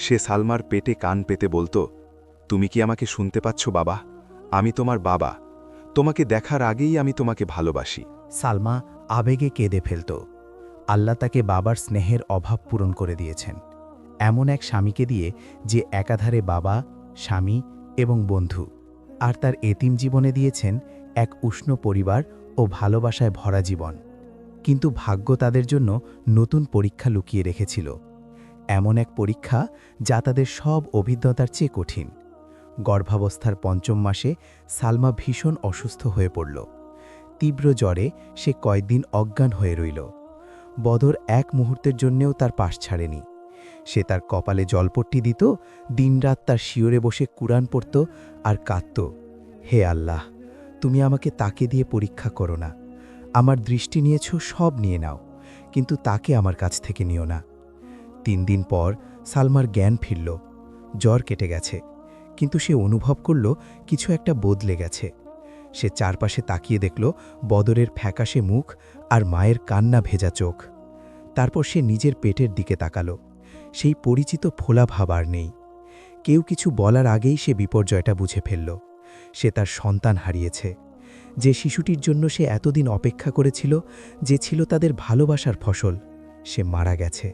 সে সালমার পেটে কান পেতে বলতো, তুমি কি আমাকে শুনতে পাচ্ছ বাবা? আমি তোমার বাবা, তোমাকে দেখার আগেই আমি তোমাকে ভালোবাসি। সালমা আবেগে কেঁদে ফেলত। আল্লাহ তাকে বাবার স্নেহের অভাব পূরণ করে দিয়েছেন, এমন এক স্বামীকে দিয়ে যে একাধারে বাবা, স্বামী এবং বন্ধু। আর তার এতিম জীবনে দিয়েছেন এক উষ্ণ পরিবার ও ভালোবাসায় ভরা জীবন। কিন্তু ভাগ্য তাদের জন্য নতুন পরীক্ষা লুকিয়ে রেখেছিল, এমন এক পরীক্ষা যা তাদের সব অভিজ্ঞতার চেয়ে কঠিন। গর্ভাবস্থার ৫ম মাসে সালমা ভীষণ অসুস্থ হয়ে পড়ল। তীব্র জ্বরে সে কয়েকদিন অজ্ঞান হয়ে রইল। বদর এক মুহূর্তের জন্যেও তার পাশ ছাড়েনি। সে তার কপালে জলপট্টি দিত, দিনরাত তার শিয়রে বসে কুরআন পড়ত আর কাঁদত, হে আল্লাহ, তুমি আমাকে তাকে দিয়ে পরীক্ষা করো না। আমার দৃষ্টি নিয়েছ, সব নিয়ে নাও, কিন্তু তাকে আমার কাছ থেকে নিও না। 3 দিন পর সালমার জ্ঞান ফিরল। জ্বর কেটে গেছে, কিন্তু সে অনুভব করল কিছু একটা বদলে গেছে। সে চারপাশে তাকিয়ে দেখল বদরের ফ্যাকাশে মুখ আর মায়ের কান্না ভেজা চোখ। তারপর সে নিজের পেটের দিকে তাকালো। সেই পরিচিত ফোলা ভাব আর নেই। কেউ কিছু বলার আগেই সে বিপর্যয়টা বুঝে ফেলল। সে তার সন্তান হারিয়েছে, যে শিশুটির জন্য সে এতদিন অপেক্ষা করেছিল, যে ছিল তাদের ভালোবাসার ফসল। সে মারা গেছে।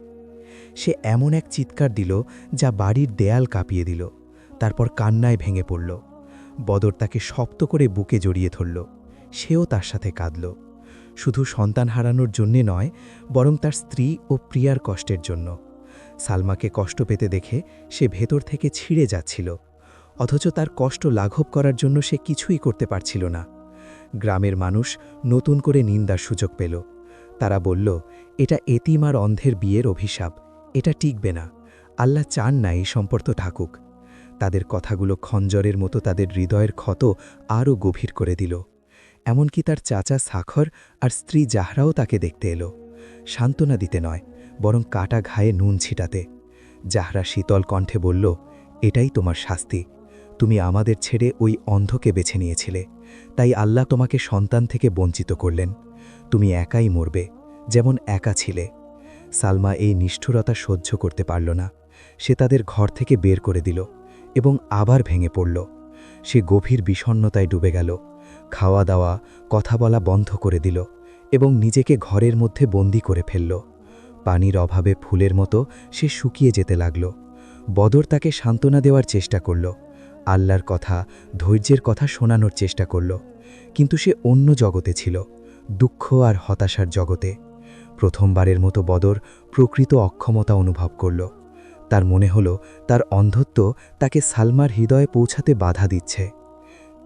সে এমন এক চিৎকার দিল যা বাড়ির দেয়াল কাঁপিয়ে দিল। তারপর কান্নায় ভেঙে পড়ল। বদর তাকে শক্ত করে বুকে জড়িয়ে ধরল। সেও তার সাথে কাঁদল, শুধু সন্তান হারানোর জন্যে নয়, বরং তার স্ত্রী ও প্রিয়ার কষ্টের জন্য। সালমাকে কষ্ট পেতে দেখে সে ভেতর থেকে ছিঁড়ে যাচ্ছিল, অথচ তার কষ্ট লাঘব করার জন্য সে কিছুই করতে পারছিল না। গ্রামের মানুষ নতুন করে নিন্দার সুযোগ পেল। তারা বলল, এটা এতিম আর অন্ধের বিয়ের অভিশাপ, এটা টিকবে না। আল্লাহ চান না এই সম্পর্ক থাকুক। তাদের কথাগুলো খঞ্জরের মতো তাদের হৃদয়ের ক্ষত আরও গভীর করে দিল। এমনকি তার চাচা সাখর আর স্ত্রী জাহরাও তাকে দেখতে এলো। সান্ত্বনা দিতে নয়, বরং কাটা ঘায়ে নুন ছিটাতে। জাহরা শীতল কণ্ঠে বলল, এটাই তোমার শাস্তি। তুমি আমাদের ছেড়ে ওই অন্ধকে বেছে নিয়েছিলে, তাই আল্লাহ তোমাকে সন্তান থেকে বঞ্চিত করলেন। তুমি একাই মরবে, যেমন একা ছিলে। সালমা এই নিষ্ঠুরতা সহ্য করতে পারল না। সে তাদের ঘর থেকে বের করে দিল এবং আবার ভেঙে পড়ল। সে গভীর বিষণ্ণতায় ডুবে গেল, খাওয়া দাওয়া, কথা বলা বন্ধ করে দিল এবং নিজেকে ঘরের মধ্যে বন্দি করে ফেলল। পানির অভাবে ফুলের মতো সে শুকিয়ে যেতে লাগল। বদর তাকে সান্ত্বনা দেওয়ার চেষ্টা করল, আল্লাহর কথা, ধৈর্যের কথা শোনানোর চেষ্টা করল, কিন্তু সে অন্য জগতে ছিল, দুঃখ আর হতাশার জগতে। প্রথমবারের মতো বদর প্রকৃত অক্ষমতা অনুভব করল। তার মনে হল তার অন্ধত্ব তাকে সালমার হৃদয়ে পৌঁছাতে বাধা দিচ্ছে।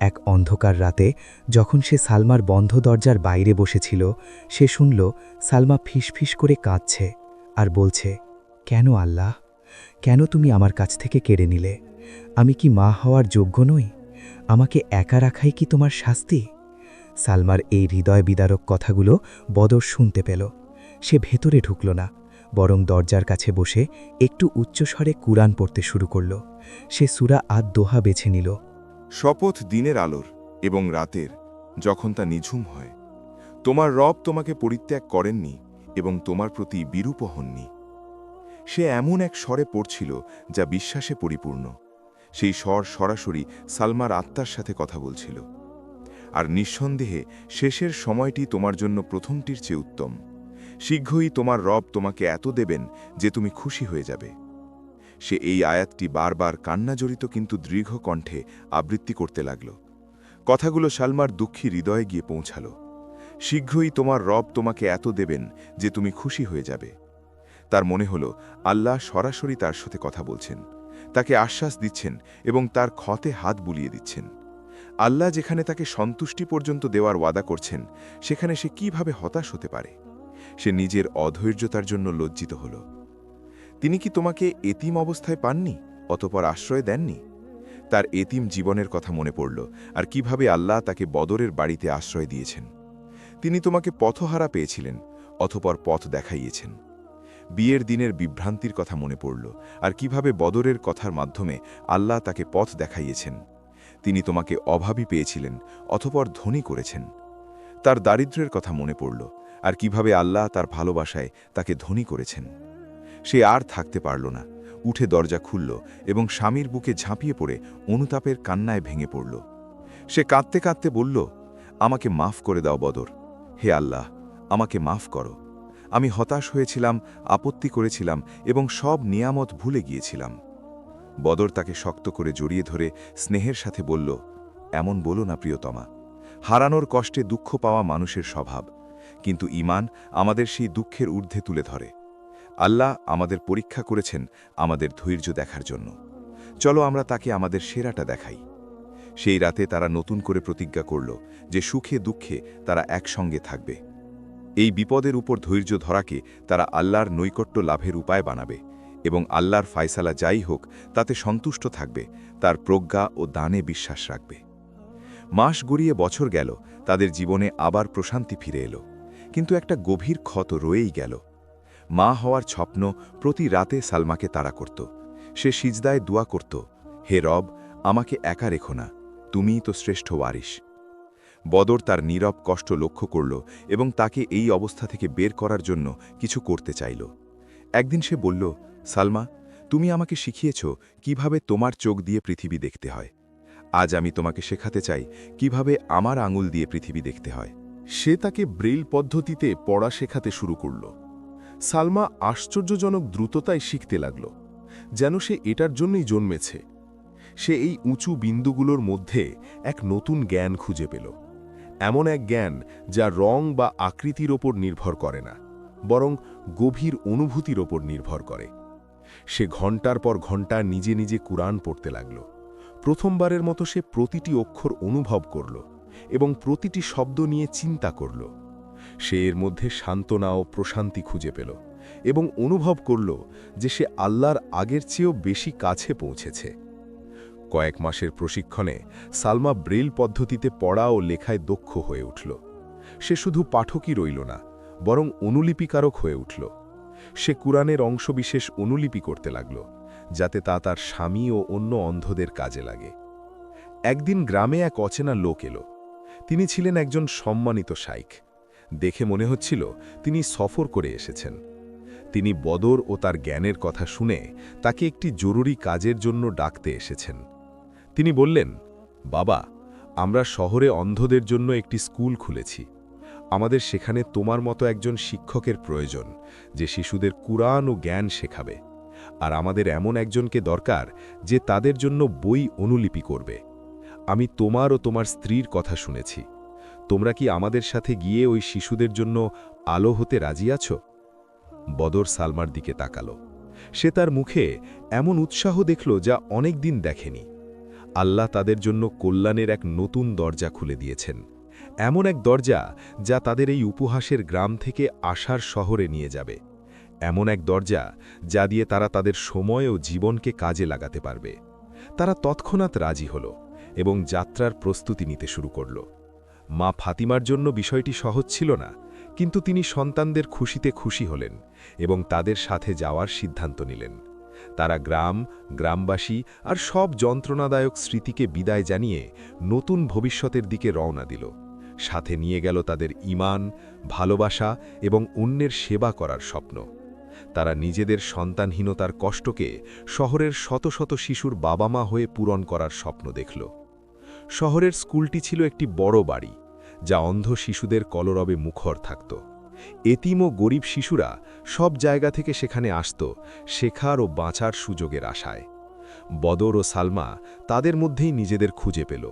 এক অন্ধকার রাতে যখন সে সালমার বন্ধ দরজার বাইরে বসেছিল, সে শুনল সালমা ফিসফিস করে কাঁদছে আর বলছে, কেন আল্লাহ, কেন তুমি আমার কাছ থেকে কেড়ে নিলে? আমি কি মা হওয়ার যোগ্য নই? আমাকে একা রাখাই কি তোমার শাস্তি? সালমার এই হৃদয় বিদারক কথাগুলো বদর শুনতে পেল। সে ভেতরে ঢুকল না, বরং দরজার কাছে বসে একটু উচ্চস্বরে কুরআন পড়তে শুরু করল। সে সূরা আদ-দোহা বেছে নিল। শপথ দিনের আলোর এবং রাতের, যখন তা নিঝুম হয়। তোমার রব তোমাকে পরিত্যাগ করেননি এবং তোমার প্রতি বিরূপ হননি। সে এমন এক স্বরে পড়ছিল যা বিশ্বাসে পরিপূর্ণ। সেই স্বর সরাসরি সালমার আত্মার সাথে কথা বলছিল। আর নিঃসন্দেহে শেষের সময়টি তোমার জন্য প্রথমটির চেয়ে উত্তম। শীঘ্রই তোমার রব তোমাকে এত দেবেন যে তুমি খুশি হয়ে যাবে। সে এই আয়াতটি বারবার কান্নাজড়িত কিন্তু দীর্ঘ কণ্ঠে আবৃত্তি করতে লাগল। কথাগুলো সালমার দুঃখী হৃদয়ে গিয়ে পৌঁছাল। শীঘ্রই তোমার রব তোমাকে এত দেবেন যে তুমি খুশি হয়ে যাবে। তার মনে হল আল্লাহ সরাসরি তার সাথে কথা বলছেন, তাকে আশ্বাস দিচ্ছেন এবং তার ক্ষতে হাত বুলিয়ে দিচ্ছেন। আল্লাহ যেখানে তাকে সন্তুষ্টি পর্যন্ত দেওয়ার ওয়াদা করছেন, সেখানে সে কিভাবে হতাশ হতে পারে? সে নিজের অধৈর্যতার জন্য লজ্জিত হল। তিনি কি তোমাকে এতিম অবস্থায় পাননি, অতঃপর আশ্রয় দেননি? তার এতিম জীবনের কথা মনে পড়ল, আর কিভাবে আল্লাহ তাকে বদরের বাড়িতে আশ্রয় দিয়েছেন। তিনি তোমাকে পথহারা পেয়েছিলেন, অতঃপর পথ দেখাইয়েছেন। বিয়ের দিনের বিভ্রান্তির কথা মনে পড়ল, আর কিভাবে বদরের কথার মাধ্যমে আল্লাহ তাকে পথ দেখাইয়েছেন। তিনি তোমাকে অভাবী পেয়েছিলেন, অতঃপর ধনী করেছেন। তার দারিদ্র্যের কথা মনে পড়ল, আর কিভাবে আল্লাহ তার ভালোবাসায় তাকে ধনী করেছেন। সে আর থাকতে পারল না, উঠে দরজা খুলল এবং স্বামীর বুকে ঝাঁপিয়ে পড়ে অনুতাপের কান্নায় ভেঙে পড়ল। সে কাঁদতে কাঁদতে বলল, আমাকে মাফ করে দাও বদর। হে আল্লাহ, আমাকে মাফ করো। আমি হতাশ হয়েছিলাম, আপত্তি করেছিলাম এবং সব নিয়ামত ভুলে গিয়েছিলাম। বদর তাকে শক্ত করে জড়িয়ে ধরে স্নেহের সাথে বলল, এমন বলো না প্রিয়তমা। হারানোর কষ্টে দুঃখ পাওয়া মানুষের স্বভাব, কিন্তু ঈমান আমাদের সেই দুঃখের ঊর্ধ্বে তুলে ধরে। আল্লাহ আমাদের পরীক্ষা করেছেন আমাদের ধৈর্য দেখার জন্য। চলো আমরা তাকে আমাদের সেরাটা দেখাই। সেই রাতে তারা নতুন করে প্রতিজ্ঞা করল যে সুখে দুঃখে তারা একসঙ্গে থাকবে। এই বিপদের উপর ধৈর্য ধরাকে তারা আল্লাহর নৈকট্য লাভের উপায় বানাবে এবং আল্লাহর ফায়সালা যাই হোক তাতে সন্তুষ্ট থাকবে, তার প্রজ্ঞা ও দানে বিশ্বাস রাখবে। মাস গড়িয়ে বছর গেল, তাদের জীবনে আবার প্রশান্তি ফিরে এলো, কিন্তু একটা গভীর ক্ষত রয়েই গেল। মা হওয়ার স্বপ্ন প্রতি রাতে সালমাকে তাড়া করত। সে সিজদায় দোয়া করত, হে রব, আমাকে একা রেখো না, তুমিই তো শ্রেষ্ঠ ওয়ারিশ। বদর তার নীরব কষ্ট লক্ষ্য করল এবং তাকে এই অবস্থা থেকে বের করার জন্য কিছু করতে চাইল। একদিন সে বলল, সালমা, তুমি আমাকে শিখিয়েছ কিভাবে তোমার চোখ দিয়ে পৃথিবী দেখতে হয়। আজ আমি তোমাকে শেখাতে চাই কিভাবে আমার আঙুল দিয়ে পৃথিবী দেখতে হয়। সে তাকে ব্রেইল পদ্ধতিতে পড়া শেখাতে শুরু করল। সালমা আশ্চর্যজনক দ্রুততায় শিখতে লাগল, যেন সে এটার জন্যই জন্মেছে। সে এই উঁচু বিন্দুগুলোর মধ্যে এক নতুন জ্ঞান খুঁজে পেল, এমন এক জ্ঞান যা রং বা আকৃতির ওপর নির্ভর করে না, বরং গভীর অনুভূতির ওপর নির্ভর করে। সে ঘণ্টার পর ঘণ্টা নিজে নিজে কুরআন পড়তে লাগল। প্রথমবারের মতো সে প্রতিটি অক্ষর অনুভব করল এবং প্রতিটি শব্দ নিয়ে চিন্তা করল। সে এর মধ্যে সান্ত্বনা ও প্রশান্তি খুঁজে পেল এবং অনুভব করল যে সে আল্লাহর আগের চেয়েও বেশি কাছে পৌঁছেছে। কয়েক মাসের প্রশিক্ষণে সালমা ব্রেইল পদ্ধতিতে পড়া ও লেখায় দক্ষ হয়ে উঠল। সে শুধু পাঠকই রইল না, বরং অনুলিপিকারক হয়ে উঠল। সে কুরআনের অংশবিশেষ অনুলিপি করতে লাগল, যাতে তা তার স্বামী ও অন্য অন্ধদের কাজে লাগে। একদিন গ্রামে এক অচেনা লোক এলো। তিনি ছিলেন একজন সম্মানিত শাইখ। দেখে মনে হচ্ছিল তিনি সফর করে এসেছেন। তিনি বদর ও তার জ্ঞানের কথা শুনে তাকে একটি জরুরি কাজের জন্য ডাকতে এসেছেন। তিনি বললেন, বাবা, আমরা শহরে অন্ধদের জন্য একটি স্কুল খুলেছি। আমাদের সেখানে তোমার মতো একজন শিক্ষকের প্রয়োজন, যে শিশুদের কুরআন ও জ্ঞান শেখাবে। আর আমাদের এমন একজনকে দরকার যে তাদের জন্য বই অনুলিপি করবে। আমি তোমার ও তোমার স্ত্রীর কথা শুনেছি। তোমরা কি আমাদের সাথে গিয়ে ওই শিশুদের জন্য আলো হতে রাজি আছো? বদর সালমার দিকে তাকালো। সে তার মুখে এমন উৎসাহ দেখল যা অনেক দিন দেখেনি। আল্লাহ তাদের জন্য কল্যাণের এক নতুন দরজা খুলে দিয়েছেন, এমন এক দরজা যা তাদের এই উপহাসের গ্রাম থেকে আশার শহরে নিয়ে যাবে, এমন এক দরজা যা দিয়ে তারা তাদের সময় ও জীবনকে কাজে লাগাতে পারবে। তারা তৎক্ষণাৎ রাজি হল এবং যাত্রার প্রস্তুতি নিতে শুরু করল। মা ফাতিমার জন্য বিষয়টি সহজ ছিল না, কিন্তু তিনি সন্তানদের খুশিতে খুশি হলেন এবং তাদের সাথে যাওয়ার সিদ্ধান্ত নিলেন। তারা গ্রামবাসী আর সব যন্ত্রণাদায়ক স্মৃতিকে বিদায় জানিয়ে নতুন ভবিষ্যতের দিকে রওনা দিল। সাথে নিয়ে গেল তাদের ঈমান, ভালোবাসা এবং অন্যের সেবা করার স্বপ্ন। তারা নিজেদের সন্তানহীনতার কষ্টকে শহরের শত শত শিশুর বাবা মা হয়ে পূরণ করার স্বপ্ন দেখল। শহরের স্কুলটি ছিল একটি বড় বাড়ি, যা অন্ধ শিশুদের কলরবে মুখর থাকত। এতিম ও গরিব শিশুরা সব জায়গা থেকে সেখানে আসত শেখার ও বাঁচার সুযোগের আশায়। বদর ও সালমা তাদের মধ্যেই নিজেদের খুঁজে পেল।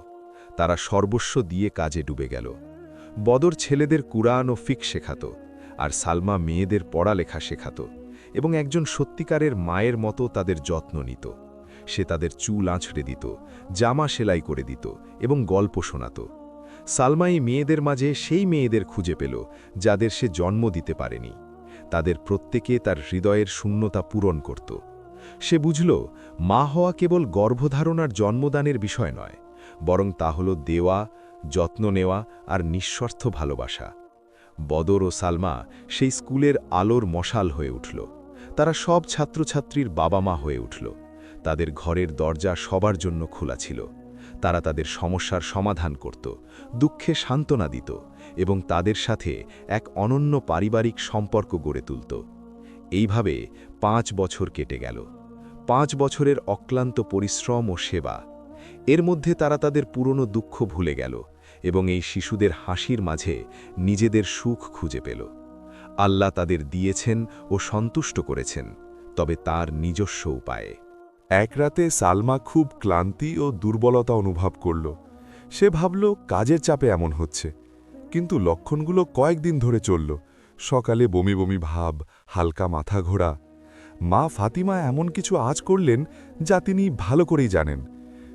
তারা সর্বস্ব দিয়ে কাজে ডুবে গেল। বদর ছেলেদের কুরআন ও ফিক শেখাত, আর সালমা মেয়েদের পড়ালেখা শেখাত এবং একজন সত্যিকারের মায়ের মতো তাদের যত্ন নিত। সে তাদের চুল আঁচড়ে দিত, জামা সেলাই করে দিত এবং গল্প শোনাত। সালমা এই মেয়েদের মাঝে সেই মেয়েদের খুঁজে পেল যাদের সে জন্ম দিতে পারেনি। তাদের প্রত্যেকে তার হৃদয়ের শূন্যতা পূরণ করত। সে বুঝল, মা হওয়া কেবল গর্ভধারণার জন্মদানের বিষয় নয়, বরং তা হল দেওয়া, যত্ন নেওয়া আর নিঃস্বার্থ ভালোবাসা। বদর ও সালমা সেই স্কুলের আলোর মশাল হয়ে উঠল। তারা সব ছাত্রছাত্রীর বাবা মা হয়ে উঠল। তাদের ঘরের দরজা সবার জন্য খোলা ছিল। তারা তাদের সমস্যার সমাধান করত, দুঃখে সান্ত্বনা দিত এবং তাদের সাথে এক অনন্য পারিবারিক সম্পর্ক গড়ে তুলত। এইভাবে 5 বছর কেটে গেল। 5 বছরের অক্লান্ত পরিশ্রম ও সেবা। এর মধ্যে তারা তাদের পুরনো দুঃখ ভুলে গেল এবং এই শিশুদের হাসির মাঝে নিজেদের সুখ খুঁজে পেল। আল্লাহ তাদের দিয়েছেন ও সন্তুষ্ট করেছেন, তবে তার নিজস্ব উপায়ে। এক রাতে সালমা খুব ক্লান্তি ও দুর্বলতা অনুভব করল। সে ভাবল কাজের চাপে এমন হচ্ছে, কিন্তু লক্ষণগুলো কয়েকদিন ধরে চলল। সকালে বমি বমি ভাব, হালকা মাথা ঘোরা। মা ফাতিমা এমন কিছু আজ করলেন যা তিনি ভালো করেই জানেন।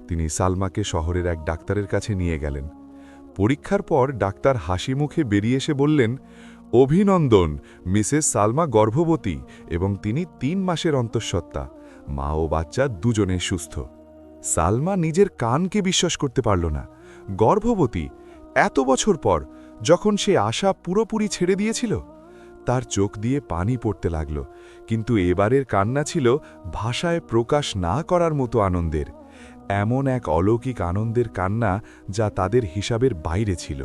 তিনি সালমাকে শহরের এক ডাক্তারের কাছে নিয়ে গেলেন। পরীক্ষার পর ডাক্তার হাসি মুখে বেরিয়ে এসে বললেন, অভিনন্দন, মিসেস সালমা গর্ভবতী এবং তিনি 3 মাসের অন্তঃসত্ত্বা। মা ও বাচ্চা দুজনেই সুস্থ। সালমা নিজের কানকে বিশ্বাস করতে পারল না। গর্ভবতী এত বছর পর, যখন সে আশা পুরোপুরি ছেড়ে দিয়েছিল। তার চোখ দিয়ে পানি পড়তে লাগল, কিন্তু এবারের কান্না ছিল ভাষায় প্রকাশ না করার মতো আনন্দের। এমন এক অলৌকিক আনন্দের কান্না যা তাদের হিসাবের বাইরে ছিল।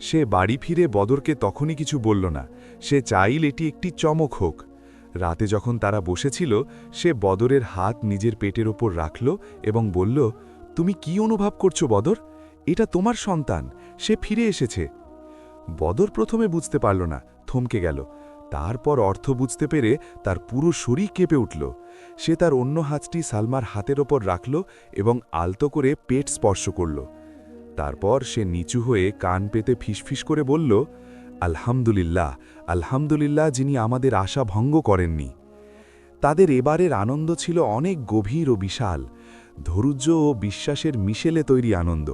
সে বাড়ি ফিরে বদরকে তখনই কিছু বলল না। সে চাইল এটি একটি চমক হোক। রাতে যখন তারা বসেছিল, সে বদরের হাত নিজের পেটের ওপর রাখল এবং বলল, তুমি কি অনুভব করছো বদর? এটা তোমার সন্তান, সে ফিরে এসেছে। বদর প্রথমে বুঝতে পারল না, থমকে গেল। তারপর অর্থ বুঝতে পেরে তার পুরো শরীর কেঁপে উঠল। সে তার অন্য হাতটি সালমার হাতের ওপর রাখল এবং আলতো করে পেট স্পর্শ করল। তারপর সে নিচু হয়ে কান পেতে ফিসফিস করে বলল, আলহামদুলিল্লাহ, আলহামদুলিল্লাহ, যিনি আমাদের আশা ভঙ্গ করেননি। তাদের এবারের আনন্দ ছিল অনেক গভীর ও বিশাল, ধৈর্য ও বিশ্বাসের মিশেলে তৈরি আনন্দ।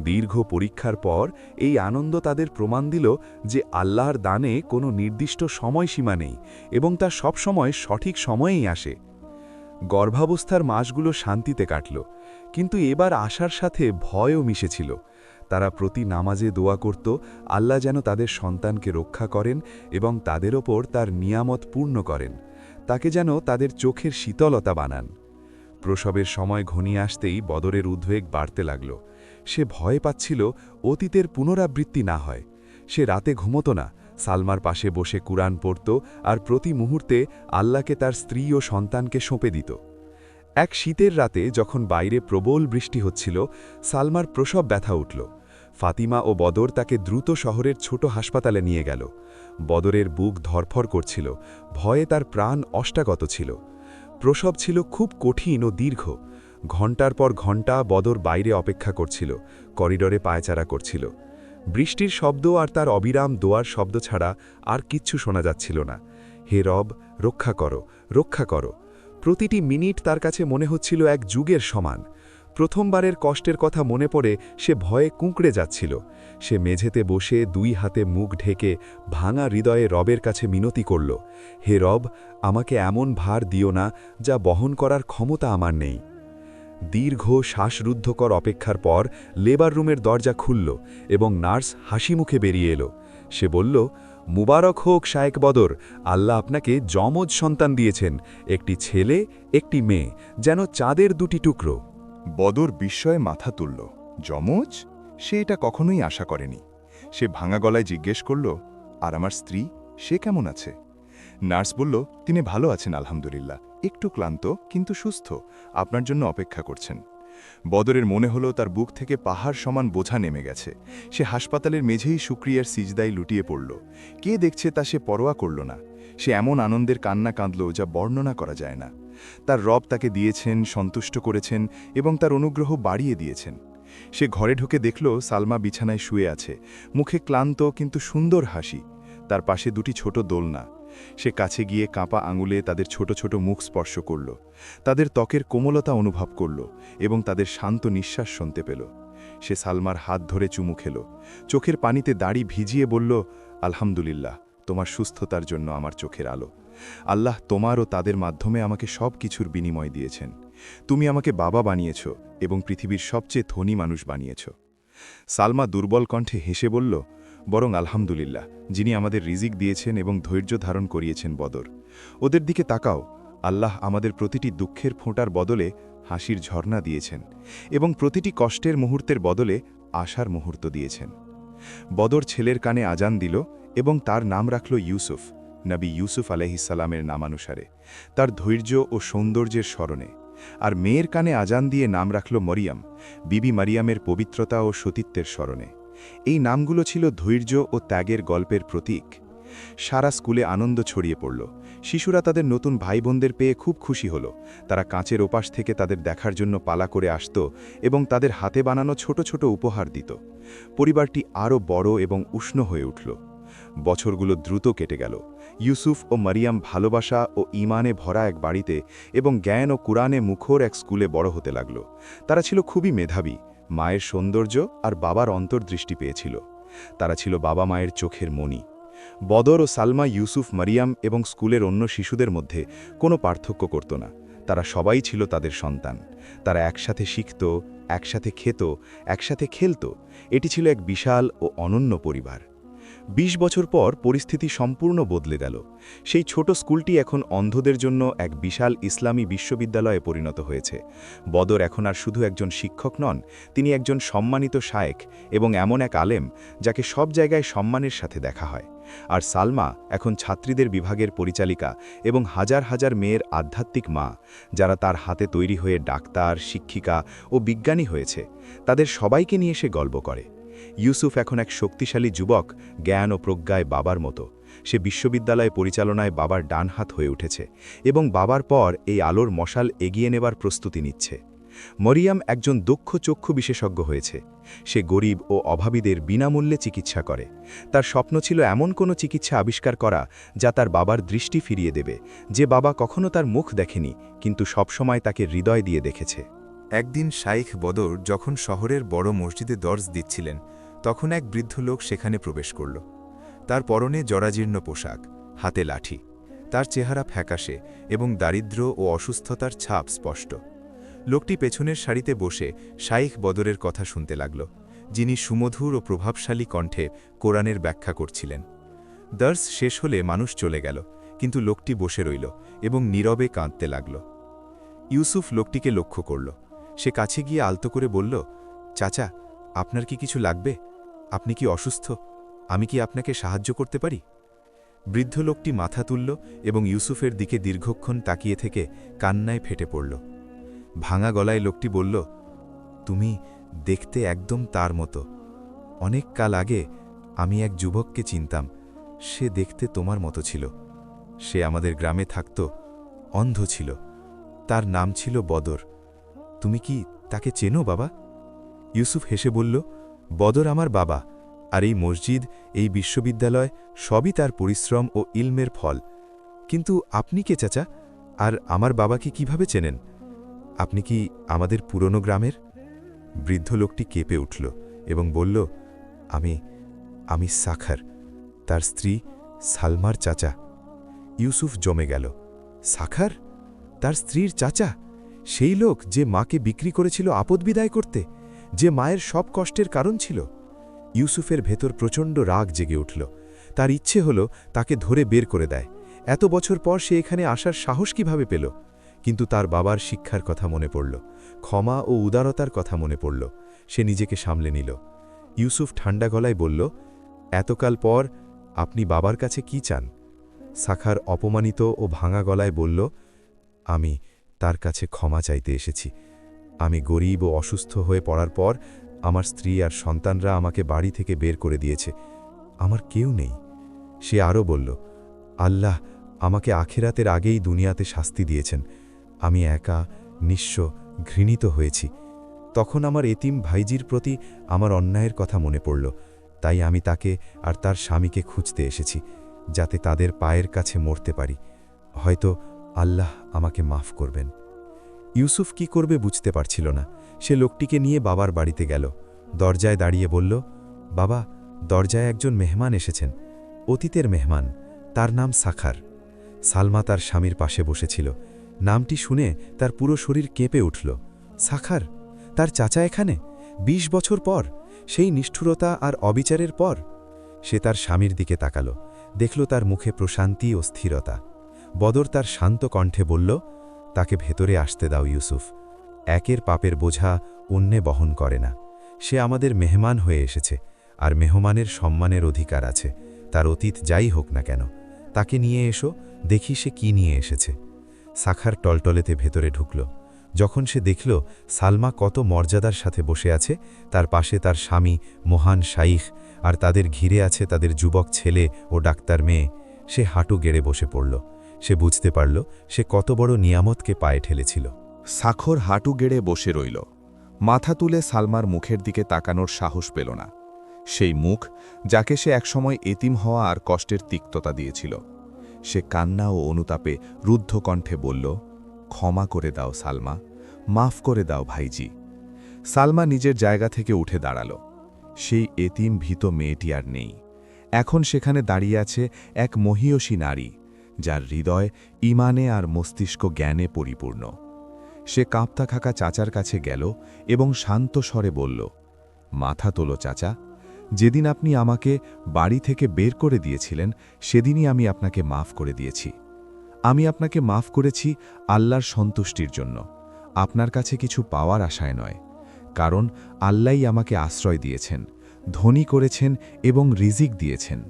দীর্ঘ পরীক্ষার পর এই আনন্দ তাদের প্রমাণ দিল যে আল্লাহর দানে কোনো নির্দিষ্ট সময়সীমা নেই এবং তা সবসময় সঠিক সময়েই আসে। গর্ভাবস্থার মাসগুলো শান্তিতে কাটল, কিন্তু এবার আশার সাথে ভয়ও মিশেছিল। তারা প্রতি নামাজে দোয়া করত আল্লাহ যেন তাদের সন্তানকে রক্ষা করেন এবং তাদের ওপর তার নিয়ামত পূর্ণ করেন, তাকে যেন তাদের চোখের শীতলতা বানান। প্রসবের সময় ঘনিয়ে আসতেই বদরের উদ্বেগ বাড়তে লাগল। সে ভয় পাচ্ছিল অতীতের পুনরাবৃত্তি না হয়। সে রাতে ঘুমত না, সালমার পাশে বসে কুরআন পড়ত আর প্রতি মুহূর্তে আল্লাহকে তার স্ত্রী ও সন্তানকে সঁপে দিত। এক শীতের রাতে যখন বাইরে প্রবল বৃষ্টি হচ্ছিল, সালমার প্রসব ব্যথা উঠল। ফাতিমা ও বদর তাকে দ্রুত শহরের ছোট হাসপাতালে নিয়ে গেল। বদরের বুক ধরফর করছিল, ভয়ে তার প্রাণ অষ্টাগত ছিল। প্রসব ছিল খুব কঠিন ও দীর্ঘ। ঘণ্টার পর ঘণ্টা বদর বাইরে অপেক্ষা করছিল, করিডরে পায়চারা করছিল। বৃষ্টির শব্দ আর তার অবিরাম দোয়ার শব্দ ছাড়া আর কিচ্ছু শোনা যাচ্ছিল না। হে রব, রক্ষা করো, রক্ষা করো। প্রতিটি মিনিট তার কাছে মনে হচ্ছিল এক যুগের সমান। প্রথমবারের কষ্টের কথা মনে পড়ে সে ভয়ে কুঁকড়ে যাচ্ছিল। সে মেঝেতে বসে দুই হাতে মুখ ঢেকে ভাঙা হৃদয়ে রবের কাছে মিনতি করল, হে রব, আমাকে এমন ভার দিও না যা বহন করার ক্ষমতা আমার নেই। দীর্ঘ শ্বাসরুদ্ধকর অপেক্ষার পর লেবার রুমের দরজা খুলল এবং নার্স হাসি মুখে বেরিয়ে এলো। সে বলল, মুবারক হোক শায়েক বদর, আল্লাহ আপনাকে যমজ সন্তান দিয়েছেন, একটি ছেলে একটি মেয়ে, যেন চাঁদের দুটি টুকরো। বদর বিস্ময়ে মাথা তুলল। যমজ? সে এটা কখনোই আশা করেনি। সে ভাঙা গলায় জিজ্ঞেস করল, আর আমার স্ত্রী, সে কেমন আছে? নার্স বলল, তিনি ভালো আছেন আলহামদুলিল্লাহ, একটু ক্লান্ত কিন্তু সুস্থ, আপনার জন্য অপেক্ষা করছেন। বদরের মনে হলো তার বুক থেকে পাহাড় সমান বোঝা নেমে গেছে। সে হাসপাতালের মেঝেই শুকরিয়ার সিজদায় লুটিয়ে পড়ল। কে দেখছে তা সে পরোয়া করল না। সে এমন আনন্দের কান্না কাঁদল যা বর্ণনা করা যায় না। তার রব তাকে দিয়েছেন, সন্তুষ্ট করেছেন এবং তার অনুগ্রহ বাড়িয়ে দিয়েছেন। সে ঘরে ঢুকে দেখল সালমা বিছানায় শুয়ে আছে, মুখে ক্লান্ত কিন্তু সুন্দর হাসি। তার পাশে দুটি ছোট দোলনা। সে কাছে গিয়ে কাঁপা আঙুলে তাদের ছোট ছোট মুখ স্পর্শ করল, তাদের ত্বকের কোমলতা অনুভব করল এবং তাদের শান্ত নিঃশ্বাস শুনতে পেল। সে সালমার হাত ধরে চুমু খেল, চোখের পানিতে দাড়ি ভিজিয়ে বলল, আলহামদুলিল্লাহ, তোমার সুস্থতার জন্য আমার চোখের আলো। আল্লাহ তোমার ও তাদের মাধ্যমে আমাকে সব কিছুর বিনিময় দিয়েছেন। তুমি আমাকে বাবা বানিয়েছ এবং পৃথিবীর সবচেয়ে ধনী মানুষ বানিয়েছ। সালমা দুর্বল কণ্ঠে হেসে বলল, বরং আলহামদুলিল্লাহ, যিনি আমাদের রিজিক দিয়েছেন এবং ধৈর্য ধারণ করিয়েছেন বদর। ওদের দিকে তাকাও, আল্লাহ আমাদের প্রতিটি দুঃখের ফোঁটার বদলে হাসির ঝর্ণা দিয়েছেন এবং প্রতিটি কষ্টের মুহূর্তের বদলে আশার মুহূর্ত দিয়েছেন। বদর ছেলের কানে আজান দিল এবং তার নাম রাখল ইউসুফ, নবী ইউসুফ আলাইহিসসালামের নামানুসারে, তার ধৈর্য ও সৌন্দর্যের স্মরণে। আর মেয়ের কানে আজান দিয়ে নাম রাখল মরিয়াম, বিবি মারিয়ামের পবিত্রতা ও সতীত্বের স্মরণে। এই নামগুলো ছিল ধৈর্য ও ত্যাগের গল্পের প্রতীক। সারা স্কুলে আনন্দ ছড়িয়ে পড়ল। শিশুরা তাদের নতুন ভাই বোনদের পেয়ে খুব খুশি হল। তারা কাঁচের ওপাশ থেকে তাদের দেখার জন্য পালা করে আসত এবং তাদের হাতে বানানো ছোট ছোট উপহার দিত। পরিবারটি আরও বড় এবং উষ্ণ হয়ে উঠল। বছরগুলো দ্রুত কেটে গেল। ইউসুফ ও মারিয়াম ভালোবাসা ও ঈমানে ভরা এক বাড়িতে এবং জ্ঞান ও কুরআনে মুখর এক স্কুলে বড় হতে লাগল। তারা ছিল খুবই মেধাবী, মায়ের সৌন্দর্য আর বাবার অন্তর্দৃষ্টি পেয়েছিল। তারা ছিল বাবা মায়ের চোখের মণি। বদর ও সালমা ইউসুফ, মারিয়াম এবং স্কুলের অন্য শিশুদের মধ্যে কোনো পার্থক্য করত না। তারা সবাই ছিল তাদের সন্তান। তারা একসাথে শিখত, একসাথে খেত, একসাথে খেলত। এটি ছিল এক বিশাল ও অনন্য পরিবার। ২০ বছর পর পরিস্থিতি সম্পূর্ণ বদলে গেল। সেই ছোট স্কুলটি এখন অন্ধদের জন্য এক বিশাল ইসলামী বিশ্ববিদ্যালয়ে পরিণত হয়েছে। বদর এখন আর শুধু একজন শিক্ষক নন, তিনি একজন সম্মানিত শায়েখ এবং এমন এক আলেম যাকে সব জায়গায় সম্মানের সাথে দেখা হয়। আর সালমা এখন ছাত্রীদের বিভাগের পরিচালিকা এবং হাজার হাজার মেয়ের আধ্যাত্মিক মা, যারা তার হাতে তৈরি হয়ে ডাক্তার, শিক্ষিকা ও বিজ্ঞানী হয়েছে। তাদের সবাইকে নিয়ে সে গল্প করে। ইউসুফ এখন এক শক্তিশালী যুবক, জ্ঞান ও প্রজ্ঞায় বাবার মতো। সে বিশ্ববিদ্যালয় পরিচালনায় বাবার ডান হাত হয়ে উঠেছে এবং বাবার পর এই আলোর মশাল এগিয়ে নেবার প্রস্তুতি নিচ্ছে। মরিয়াম একজন দক্ষ চক্ষু বিশেষজ্ঞ হয়েছে। সে গরিব ও অভাবীদের বিনামূল্যে চিকিৎসা করে। তার স্বপ্ন ছিল এমন কোনো চিকিৎসা আবিষ্কার করা যা তার বাবার দৃষ্টি ফিরিয়ে দেবে, যে বাবা কখনো তার মুখ দেখেনি কিন্তু সবসময় তাকে হৃদয় দিয়ে দেখেছে। একদিন শাইখ বদর যখন শহরের বড় মসজিদে দর্জ দিচ্ছিলেন, তখন এক বৃদ্ধ লোক সেখানে প্রবেশ করল। তার পরনে জরাজীর্ণ পোশাক, হাতে লাঠি। তার চেহারা ফ্যাকাশে এবং দারিদ্র্য ও অসুস্থতার ছাপ স্পষ্ট। লোকটি পেছনের সারিতে বসে শাইখ বদরের কথা শুনতে লাগল। যিনি সুমধুর ও প্রভাবশালী কণ্ঠে কোরআনের ব্যাখ্যা করছিলেন। দর্স শেষ হলে মানুষ চলে গেল, কিন্তু লোকটি বসে রইল এবং নীরবে কাঁদতে লাগল। ইউসুফ লোকটিকে লক্ষ্য করল। সে কাছে গিয়ে আলতো করে বলল, চাচা, আপনার কি কিছু লাগবে? আপনি কি অসুস্থ? আমি কি আপনাকে সাহায্য করতে পারি? বৃদ্ধ লোকটি মাথা তুলল এবং ইউসুফের দিকে দীর্ঘক্ষণ তাকিয়ে থেকে কান্নায় ফেটে পড়ল। ভাঙা গলায় লোকটি বলল, তুমি দেখতে একদম তার মতো। অনেক কাল আগে আমি এক যুবককে চিনতাম। সে দেখতে তোমার মতো ছিল। সে আমাদের গ্রামে থাকত, অন্ধ ছিল। তার নাম ছিল বদর। তুমি কি তাকে চেনো বাবা? ইউসুফ হেসে বলল, বদর আমার বাবা, আর এই মসজিদ, এই বিশ্ববিদ্যালয় সবই তার পরিশ্রম ও ইলমের ফল। কিন্তু আপনি কে চাচা? আর আমার বাবাকে কিভাবে চেনেন? আপনি কি আমাদের পুরনো গ্রামের? বৃদ্ধ লোকটি কেঁপে উঠল এবং বলল, আমি সাখার, তার স্ত্রী সালমার চাচা। ইউসুফ জমে গেল। সাখার? তার স্ত্রীর চাচা? সেই লোক যে মাকে বিক্রি করেছিল আপদ বিদায় করতে, যে মায়ের সব কষ্টের কারণ ছিল? ইউসুফের ভেতর প্রচণ্ড রাগ জেগে উঠল। তার ইচ্ছে হল তাকে ধরে বের করে দেয়। এত বছর পর সে এখানে আসার সাহস কিভাবে পেল? কিন্তু তার বাবার শিক্ষার কথা মনে পড়ল, ক্ষমা ও উদারতার কথা মনে পড়ল। সে নিজেকে সামলে নিল। ইউসুফ ঠান্ডা গলায় বলল, এতকাল পর আপনি বাবার কাছে কি চান? সাখার অপমানিত ও ভাঙা গলায় বলল, আমি তার কাছে ক্ষমা চাইতে এসেছি। আমি গরিব ও অসুস্থ হয়ে পড়ার পর আমার স্ত্রী আর সন্তানরা আমাকে বাড়ি থেকে বের করে দিয়েছে। আমার কেউ নেই। সে আরও বলল, আল্লাহ আমাকে আখিরাতের আগেই দুনিয়াতে শাস্তি দিয়েছেন। আমি একা, নিঃস্ব, ঘৃণিত হয়েছি। তখন আমার এতিম ভাইজির প্রতি আমার অন্যায়ের কথা মনে পড়ল। তাই আমি তাকে আর তার স্বামীকে খুঁজতে এসেছি, যাতে তাদের পায়ের কাছে মরতে পারি। হয়তো আল্লাহ আমাকে মাফ করবেন। ইউসুফ কি করবে বুঝতে পারছিল না। সে লোকটিকে নিয়ে বাবার বাড়িতে গেল। দরজায় দাঁড়িয়ে বলল, বাবা, দরজায় একজন মেহমান এসেছেন, অতীতের মেহমান। তার নাম সাখার। সালমা তার স্বামীর পাশে বসেছিল। নামটি শুনে তার পুরো শরীর কেঁপে উঠল। সাখার? তার চাচা এখানে? ২০ বছর পর? সেই নিষ্ঠুরতা আর অবিচারের পর? সে তার স্বামীর দিকে তাকালো, দেখল তার মুখে প্রশান্তি ও স্থিরতা। বদর তার শান্ত কণ্ঠে বলল, তাকে ভেতরে আসতে দাও ইউসুফ। একের পাপের বোঝা অন্যে বহন করে না। সে আমাদের মেহমান হয়ে এসেছে, আর মেহমানের সম্মানের অধিকার আছে, তার অতীত যাই হোক না কেন। তাকে নিয়ে এসো, দেখি সে কি নিয়ে এসেছে। সাখার টলটলেতে ভেতরে ঢুকল। যখন সে দেখল সালমা কত মর্যাদার সাথে বসে আছে, তার পাশে তার স্বামী মহান শাইখ, আর তাদের ঘিরে আছে তাদের যুবক ছেলে ও ডাক্তার মেয়ে, সে হাঁটু গেড়ে বসে পড়ল। সে বুঝতে পারল সে কত বড় নিয়ামতকে পায়ে ঠেলেছিল। সাখর হাঁটু গেড়ে বসে রইল। মাথা তুলে সালমার মুখের দিকে তাকানোর সাহস পেল না। সেই মুখ যাকে সে একসময় এতিম হওয়া আর কষ্টের তিক্ততা দিয়েছিল। সে কান্না ও অনুতাপে রুদ্ধ কণ্ঠে বলল, ক্ষমা করে দাও সালমা, মাফ করে দাও ভাইজি। সালমা নিজের জায়গা থেকে উঠে দাঁড়াল। সেই এতিম ভীত মেয়েটি আর নেই। এখন সেখানে দাঁড়িয়ে আছে এক মহীয়সী নারী, যার হৃদয় ইমানে আর মস্তিষ্ক জ্ঞানে পরিপূর্ণ। সে কাঁপতা থাকা চাচার কাছে গেল এবং শান্ত স্বরে বলল, মাথা তোলো চাচা, যেদিন আপনি আমাকে বাড়ি থেকে বের করে দিয়েছিলেন সেদিনই আমি আপনাকে মাফ করে দিয়েছি। আমি আপনাকে মাফ করেছি আল্লাহর সন্তুষ্টির জন্য, আপনার কাছে কিছু পাওয়ার আশায় নয়। কারণ আল্লাহই আমাকে আশ্রয় দিয়েছেন, ধনী করেছেন এবং রিজিক দিয়েছেন।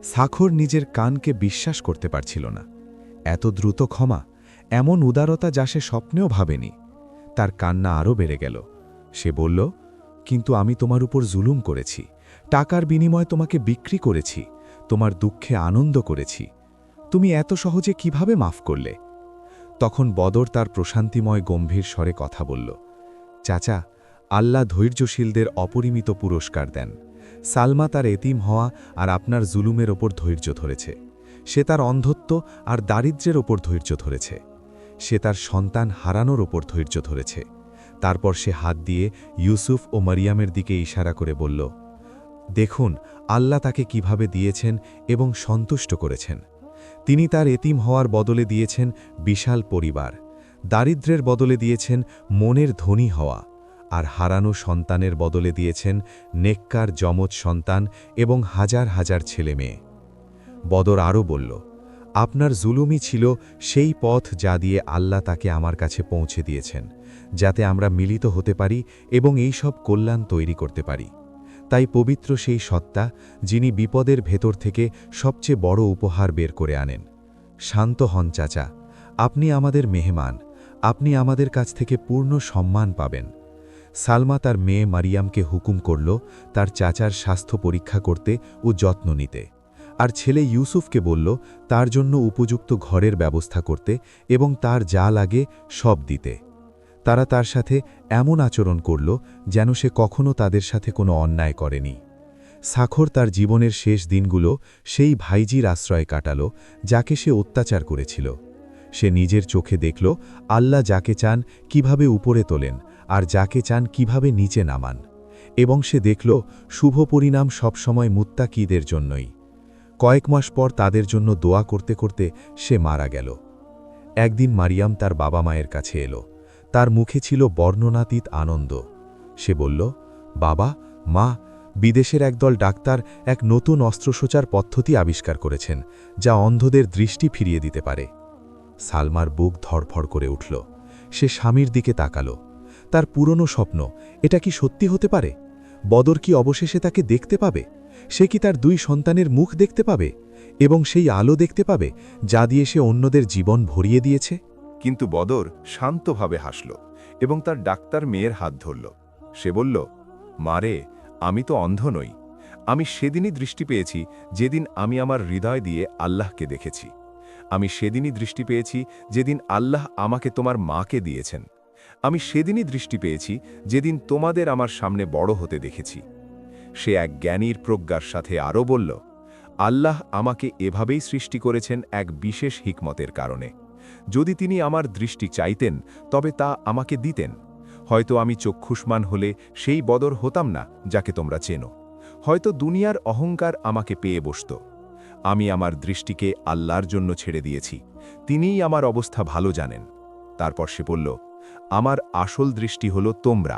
সাখর নিজের কানকে বিশ্বাস করতে পারছিল না। এত দ্রুত ক্ষমা, এমন উদারতা যা সে স্বপ্নেও ভাবেনি। তার কান্না আরও বেড়ে গেল। সে বলল, কিন্তু আমি তোমার উপর জুলুম করেছি, টাকার বিনিময়ে তোমাকে বিক্রি করেছি, তোমার দুঃখে আনন্দ করেছি। তুমি এত সহজে কিভাবে মাফ করলে? তখন বদর তার প্রশান্তিময় গম্ভীর স্বরে কথা বলল, চাচা, আল্লাহ ধৈর্যশীলদের অপরিমিত পুরস্কার দেন। সালমা তার এতিম হওয়া আর আপনার জুলুমের ওপর ধৈর্য ধরেছে। সে তার অন্ধত্ব আর দারিদ্র্যের ওপর ধৈর্য ধরেছে। সে তার সন্তান হারানোর ওপর ধৈর্য ধরেছে। তারপর সে হাত দিয়ে ইউসুফ ও মারিয়ামের দিকে ইশারা করে বলল, দেখুন আল্লাহ তাকে কিভাবে দিয়েছেন এবং সন্তুষ্ট করেছেন। তিনি তার এতিম হওয়ার বদলে দিয়েছেন বিশাল পরিবার, দারিদ্র্যের বদলে দিয়েছেন মনের ধনী হওয়া, আর হারানো সন্তানের বদলে দিয়েছেন নেককার যমজ সন্তান এবং হাজার হাজার ছেলে মেয়ে। বদর আরও বলল, আপনার জুলুমই ছিল সেই পথ যা দিয়ে আল্লাহ তাকে আমার কাছে পৌঁছে দিয়েছেন, যাতে আমরা মিলিত হতে পারি এবং এই সব কল্যাণ তৈরি করতে পারি। তাই পবিত্র সেই সত্তা, যিনি বিপদের ভেতর থেকে সবচেয়ে বড় উপহার বের করে আনেন। শান্ত হন চাচা, আপনি আমাদের মেহমান, আপনি আমাদের কাছ থেকে পূর্ণ সম্মান পাবেন। সালমা তার মেয়ে মারিয়ামকে হুকুম করল তার চাচার স্বাস্থ্য পরীক্ষা করতে ও যত্ন নিতে, আর ছেলে ইউসুফকে বলল তার জন্য উপযুক্ত ঘরের ব্যবস্থা করতে এবং তার যা লাগে সব দিতে। তারা তার সাথে এমন আচরণ করল যেন সে কখনো তাদের সাথে কোনো অন্যায় করেনি। সাখর তার জীবনের শেষ দিনগুলো সেই ভাইজির আশ্রয় কাটাল যাকে সে অত্যাচার করেছিল। সে নিজের চোখে দেখল আল্লাহ যাকে চান কিভাবে উপরে তোলেন আর যাকে চান কিভাবে নিচে নামান, এবং সে দেখল শুভ পরিণাম সবসময় মুত্তাকিদের জন্যই। কয়েক মাস পর তাদের জন্য দোয়া করতে করতে সে মারা গেল। একদিন মারিয়াম তার বাবা মায়ের কাছে এলো। তার মুখে ছিল বর্ণনাতীত আনন্দ। সে বলল, বাবা, মা, বিদেশের একদল ডাক্তার এক নতুন অস্ত্রোপচার পদ্ধতি আবিষ্কার করেছেন যা অন্ধদের দৃষ্টি ফিরিয়ে দিতে পারে। সালমার বুক ধড়ফড় করে উঠল। সে স্বামীর দিকে তাকালো। তার পুরনো স্বপ্ন, এটা কি সত্যি হতে পারে? বদর কি অবশেষে তাকে দেখতে পাবে? সে কি তার 2 সন্তানের মুখ দেখতে পাবে এবং সেই আলো দেখতে পাবে যা দিয়ে সে অন্যদের জীবন ভরিয়ে দিয়েছে? কিন্তু বদর শান্তভাবে হাসল এবং তার ডাক্তার মেয়ের হাত ধরল। সে বলল, মারে, আমি তো অন্ধ নই। আমি সেদিনই দৃষ্টি পেয়েছি যেদিন আমি আমার হৃদয় দিয়ে আল্লাহকে দেখেছি। আমি সেদিনই দৃষ্টি পেয়েছি যেদিন আল্লাহ আমাকে তোমার মাকে দিয়েছেন। আমি সেদিনই দৃষ্টি পেয়েছি যেদিন তোমাদের আমার সামনে বড় হতে দেখেছি। সে এক জ্ঞানীর প্রজ্ঞার সাথে আরও বলল, আল্লাহ আমাকে এভাবেই সৃষ্টি করেছেন এক বিশেষ হিকমতের কারণে। যদি তিনি আমার দৃষ্টি চাইতেন তবে তা আমাকে দিতেন। হয়তো আমি চক্ষুষ্মান হলে সেই বদর হতাম না যাকে তোমরা চেনো। হয়তো দুনিয়ার অহংকার আমাকে পেয়ে বসত। আমি আমার দৃষ্টিকে আল্লাহর জন্য ছেড়ে দিয়েছি। তিনিই আমার অবস্থা ভালো জানেন। তারপর সে বলল, আমার আসল দৃষ্টি হলো তোমরা,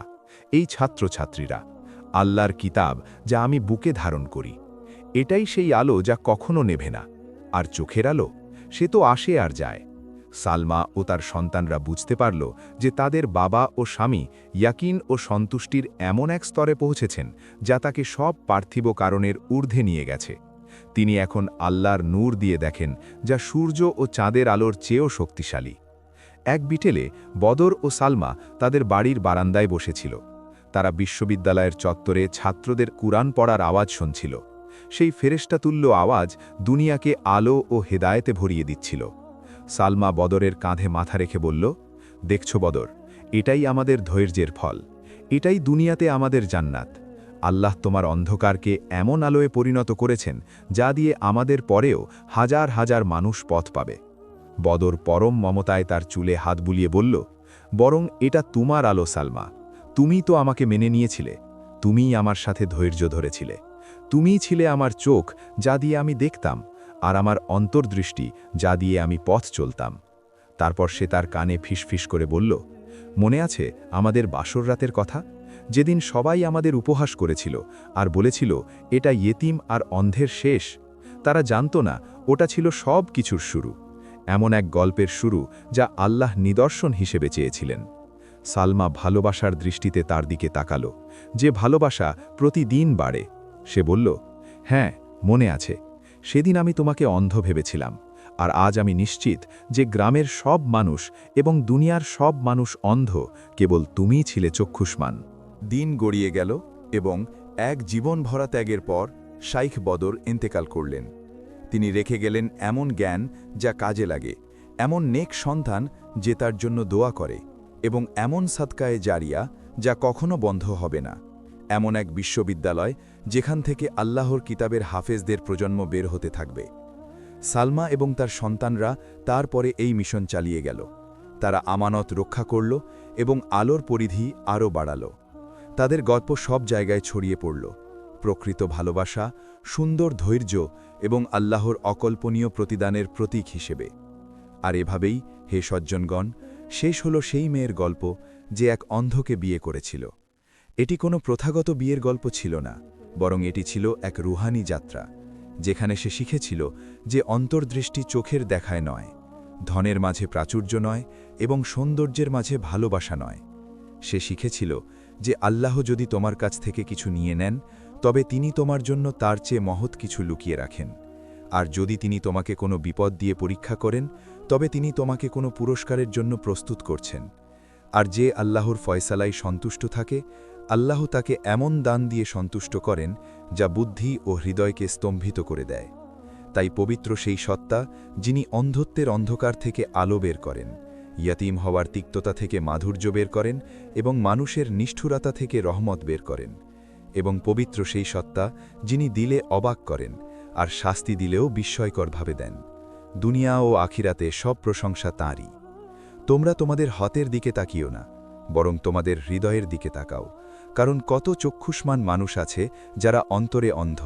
এই ছাত্রছাত্রীরা, আল্লাহর কিতাব যা আমি বুকে ধারণ করি। এটাই সেই আলো যা কখনো নেভে না। আর চোখের আলো, সে তো আসে আর যায়। সালমা ও তার সন্তানরা বুঝতে পারল যে তাদের বাবা ও স্বামী ইয়াকিন ও সন্তুষ্টির এমন এক স্তরে পৌঁছেছেন যা তাকে সব পার্থিব কারণের ঊর্ধ্বে নিয়ে গেছে। তিনি এখন আল্লাহর নূর দিয়ে দেখেন যা সূর্য ও চাঁদের আলোর চেয়েও শক্তিশালী। এক বিকেলে বদর ও সালমা তাদের বাড়ির বারান্দায় বসেছিল। তারা বিশ্ববিদ্যালয়ের চত্বরে ছাত্রদের কুরআন পড়ার আওয়াজ শুনছিল। সেই ফেরেশতাতুল্য আওয়াজ দুনিয়াকে আলো ও হেদায়েতে ভরিয়ে দিচ্ছিল। সালমা বদরের কাঁধে মাথা রেখে বলল, দেখছো বদর, এটাই আমাদের ধৈর্যের ফল। এটাই দুনিয়াতে আমাদের জান্নাত। আল্লাহ তোমার অন্ধকারকে এমন আলোয় পরিণত করেছেন যা দিয়ে আমাদের পরেও হাজার হাজার মানুষ পথ পাবে। বদর পরম মমতায় তার চুলে হাত বুলিয়ে বলল, বরং এটা তোমার আলো সালমা। তুমিই তো আমাকে মেনে নিয়েছিলে। তুমিই আমার সাথে ধৈর্য ধরেছিলে। তুমিই ছিলে আমার চোখ যা দিয়ে আমি দেখতাম, আর আমার অন্তর্দৃষ্টি যা দিয়ে আমি পথ চলতাম। তারপর সে তার কানে ফিসফিস করে বলল, মনে আছে আমাদের বাসর রাতের কথা, যেদিন সবাই আমাদের উপহাস করেছিল আর বলেছিল এটা ইয়েতিম আর অন্ধের শেষ। তারা জানত না ওটা ছিল সব কিছুর শুরু, এমন এক গল্পের শুরু যা আল্লাহ নিদর্শন হিসেবে চেয়েছিলেন। সালমা ভালোবাসার দৃষ্টিতে তার দিকে তাকালো, যে ভালোবাসা প্রতিদিন বাড়ে। সে বলল, হ্যাঁ, মনে আছে, সেদিন আমি তোমাকে অন্ধ ভেবেছিলাম, আর আজ আমি নিশ্চিত যে গ্রামের সব মানুষ এবং দুনিয়ার সব মানুষ অন্ধ, কেবল তুমিই ছিলে চক্ষুষ্মান। দিন গড়িয়ে গেল এবং এক জীবন ভরা ত্যাগের পর শাইখ বদর ইন্তেকাল করলেন। তিনি রেখে গেলেন এমন জ্ঞান যা কাজে লাগে, এমন নেক সন্তান যে তার জন্য দোয়া করে, এবং এমন সাদকায়ে জারিয়া যা কখনো বন্ধ হবে না, এমন এক বিশ্ববিদ্যালয় যেখান থেকে আল্লাহর কিতাবের হাফেজদের প্রজন্ম বের হতে থাকবে। সালমা এবং তার সন্তানরা তারপরে এই মিশন চালিয়ে গেল। তারা আমানত রক্ষা করল এবং আলোর পরিধি আরও বাড়াল। তাদের গল্প সব জায়গায় ছড়িয়ে পড়ল, প্রকৃত ভালোবাসা, সুন্দর ধৈর্য এবং আল্লাহর অকল্পনীয় প্রতিদানের প্রতীক হিসেবে। আর এভাবেই, হে সজ্জনগণ, শেষ হল সেই মেয়ের গল্প যে এক অন্ধকে বিয়ে করেছিল। এটি কোনো প্রথাগত বিয়ের গল্প ছিল না, বরং এটি ছিল এক রুহানি যাত্রা, যেখানে সে শিখেছিল যে অন্তর্দৃষ্টি চোখের দেখায় নয়, ধনের মাঝে প্রাচুর্য নয় এবং সৌন্দর্যের মাঝে ভালোবাসা নয়। সে শিখেছিল যে আল্লাহ যদি তোমার কাছ থেকে কিছু নিয়ে নেন, তবে তিনি তোমার জন্য তার চেয়ে মহৎ কিছু লুকিয়ে রাখেন, আর যদি তিনি তোমাকে কোনো বিপদ দিয়ে পরীক্ষা করেন, তবে তিনি তোমাকে কোনো পুরস্কারের জন্য প্রস্তুত করছেন। আর যে আল্লাহর ফয়সালায় সন্তুষ্ট থাকে, আল্লাহ তাকে এমন দান দিয়ে সন্তুষ্ট করেন যা বুদ্ধি ও হৃদয়কে স্তম্ভিত করে দেয়। তাই পবিত্র সেই সত্তা যিনি অন্ধত্বের অন্ধকার থেকে আলো বের করেন, ইয়াতিম হওয়ার তিক্ততা থেকে মাধুর্য বের করেন এবং মানুষের নিষ্ঠুরতা থেকে রহমত বের করেন, এবং পবিত্র সেই সত্তা যিনি দিলে অবাক করেন আর শাস্তি দিলেও বিস্ময়করভাবে দেন। দুনিয়া ও আখিরাতে সব প্রশংসা তাঁরই। তোমরা তোমাদের হতের দিকে তাকিও না, বরং তোমাদের হৃদয়ের দিকে তাকাও, কারণ কত চক্ষুষ্মান মানুষ আছে যারা অন্তরে অন্ধ,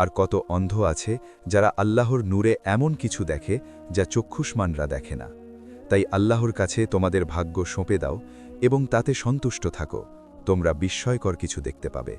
আর কত অন্ধ আছে যারা আল্লাহর নূরে এমন কিছু দেখে যা চক্ষুষ্মানরা দেখে না। তাই আল্লাহর কাছে তোমাদের ভাগ্য সঁপে দাও এবং তাতে সন্তুষ্ট থাকো, তোমরা বিস্ময়কর কিছু দেখতে পাবে।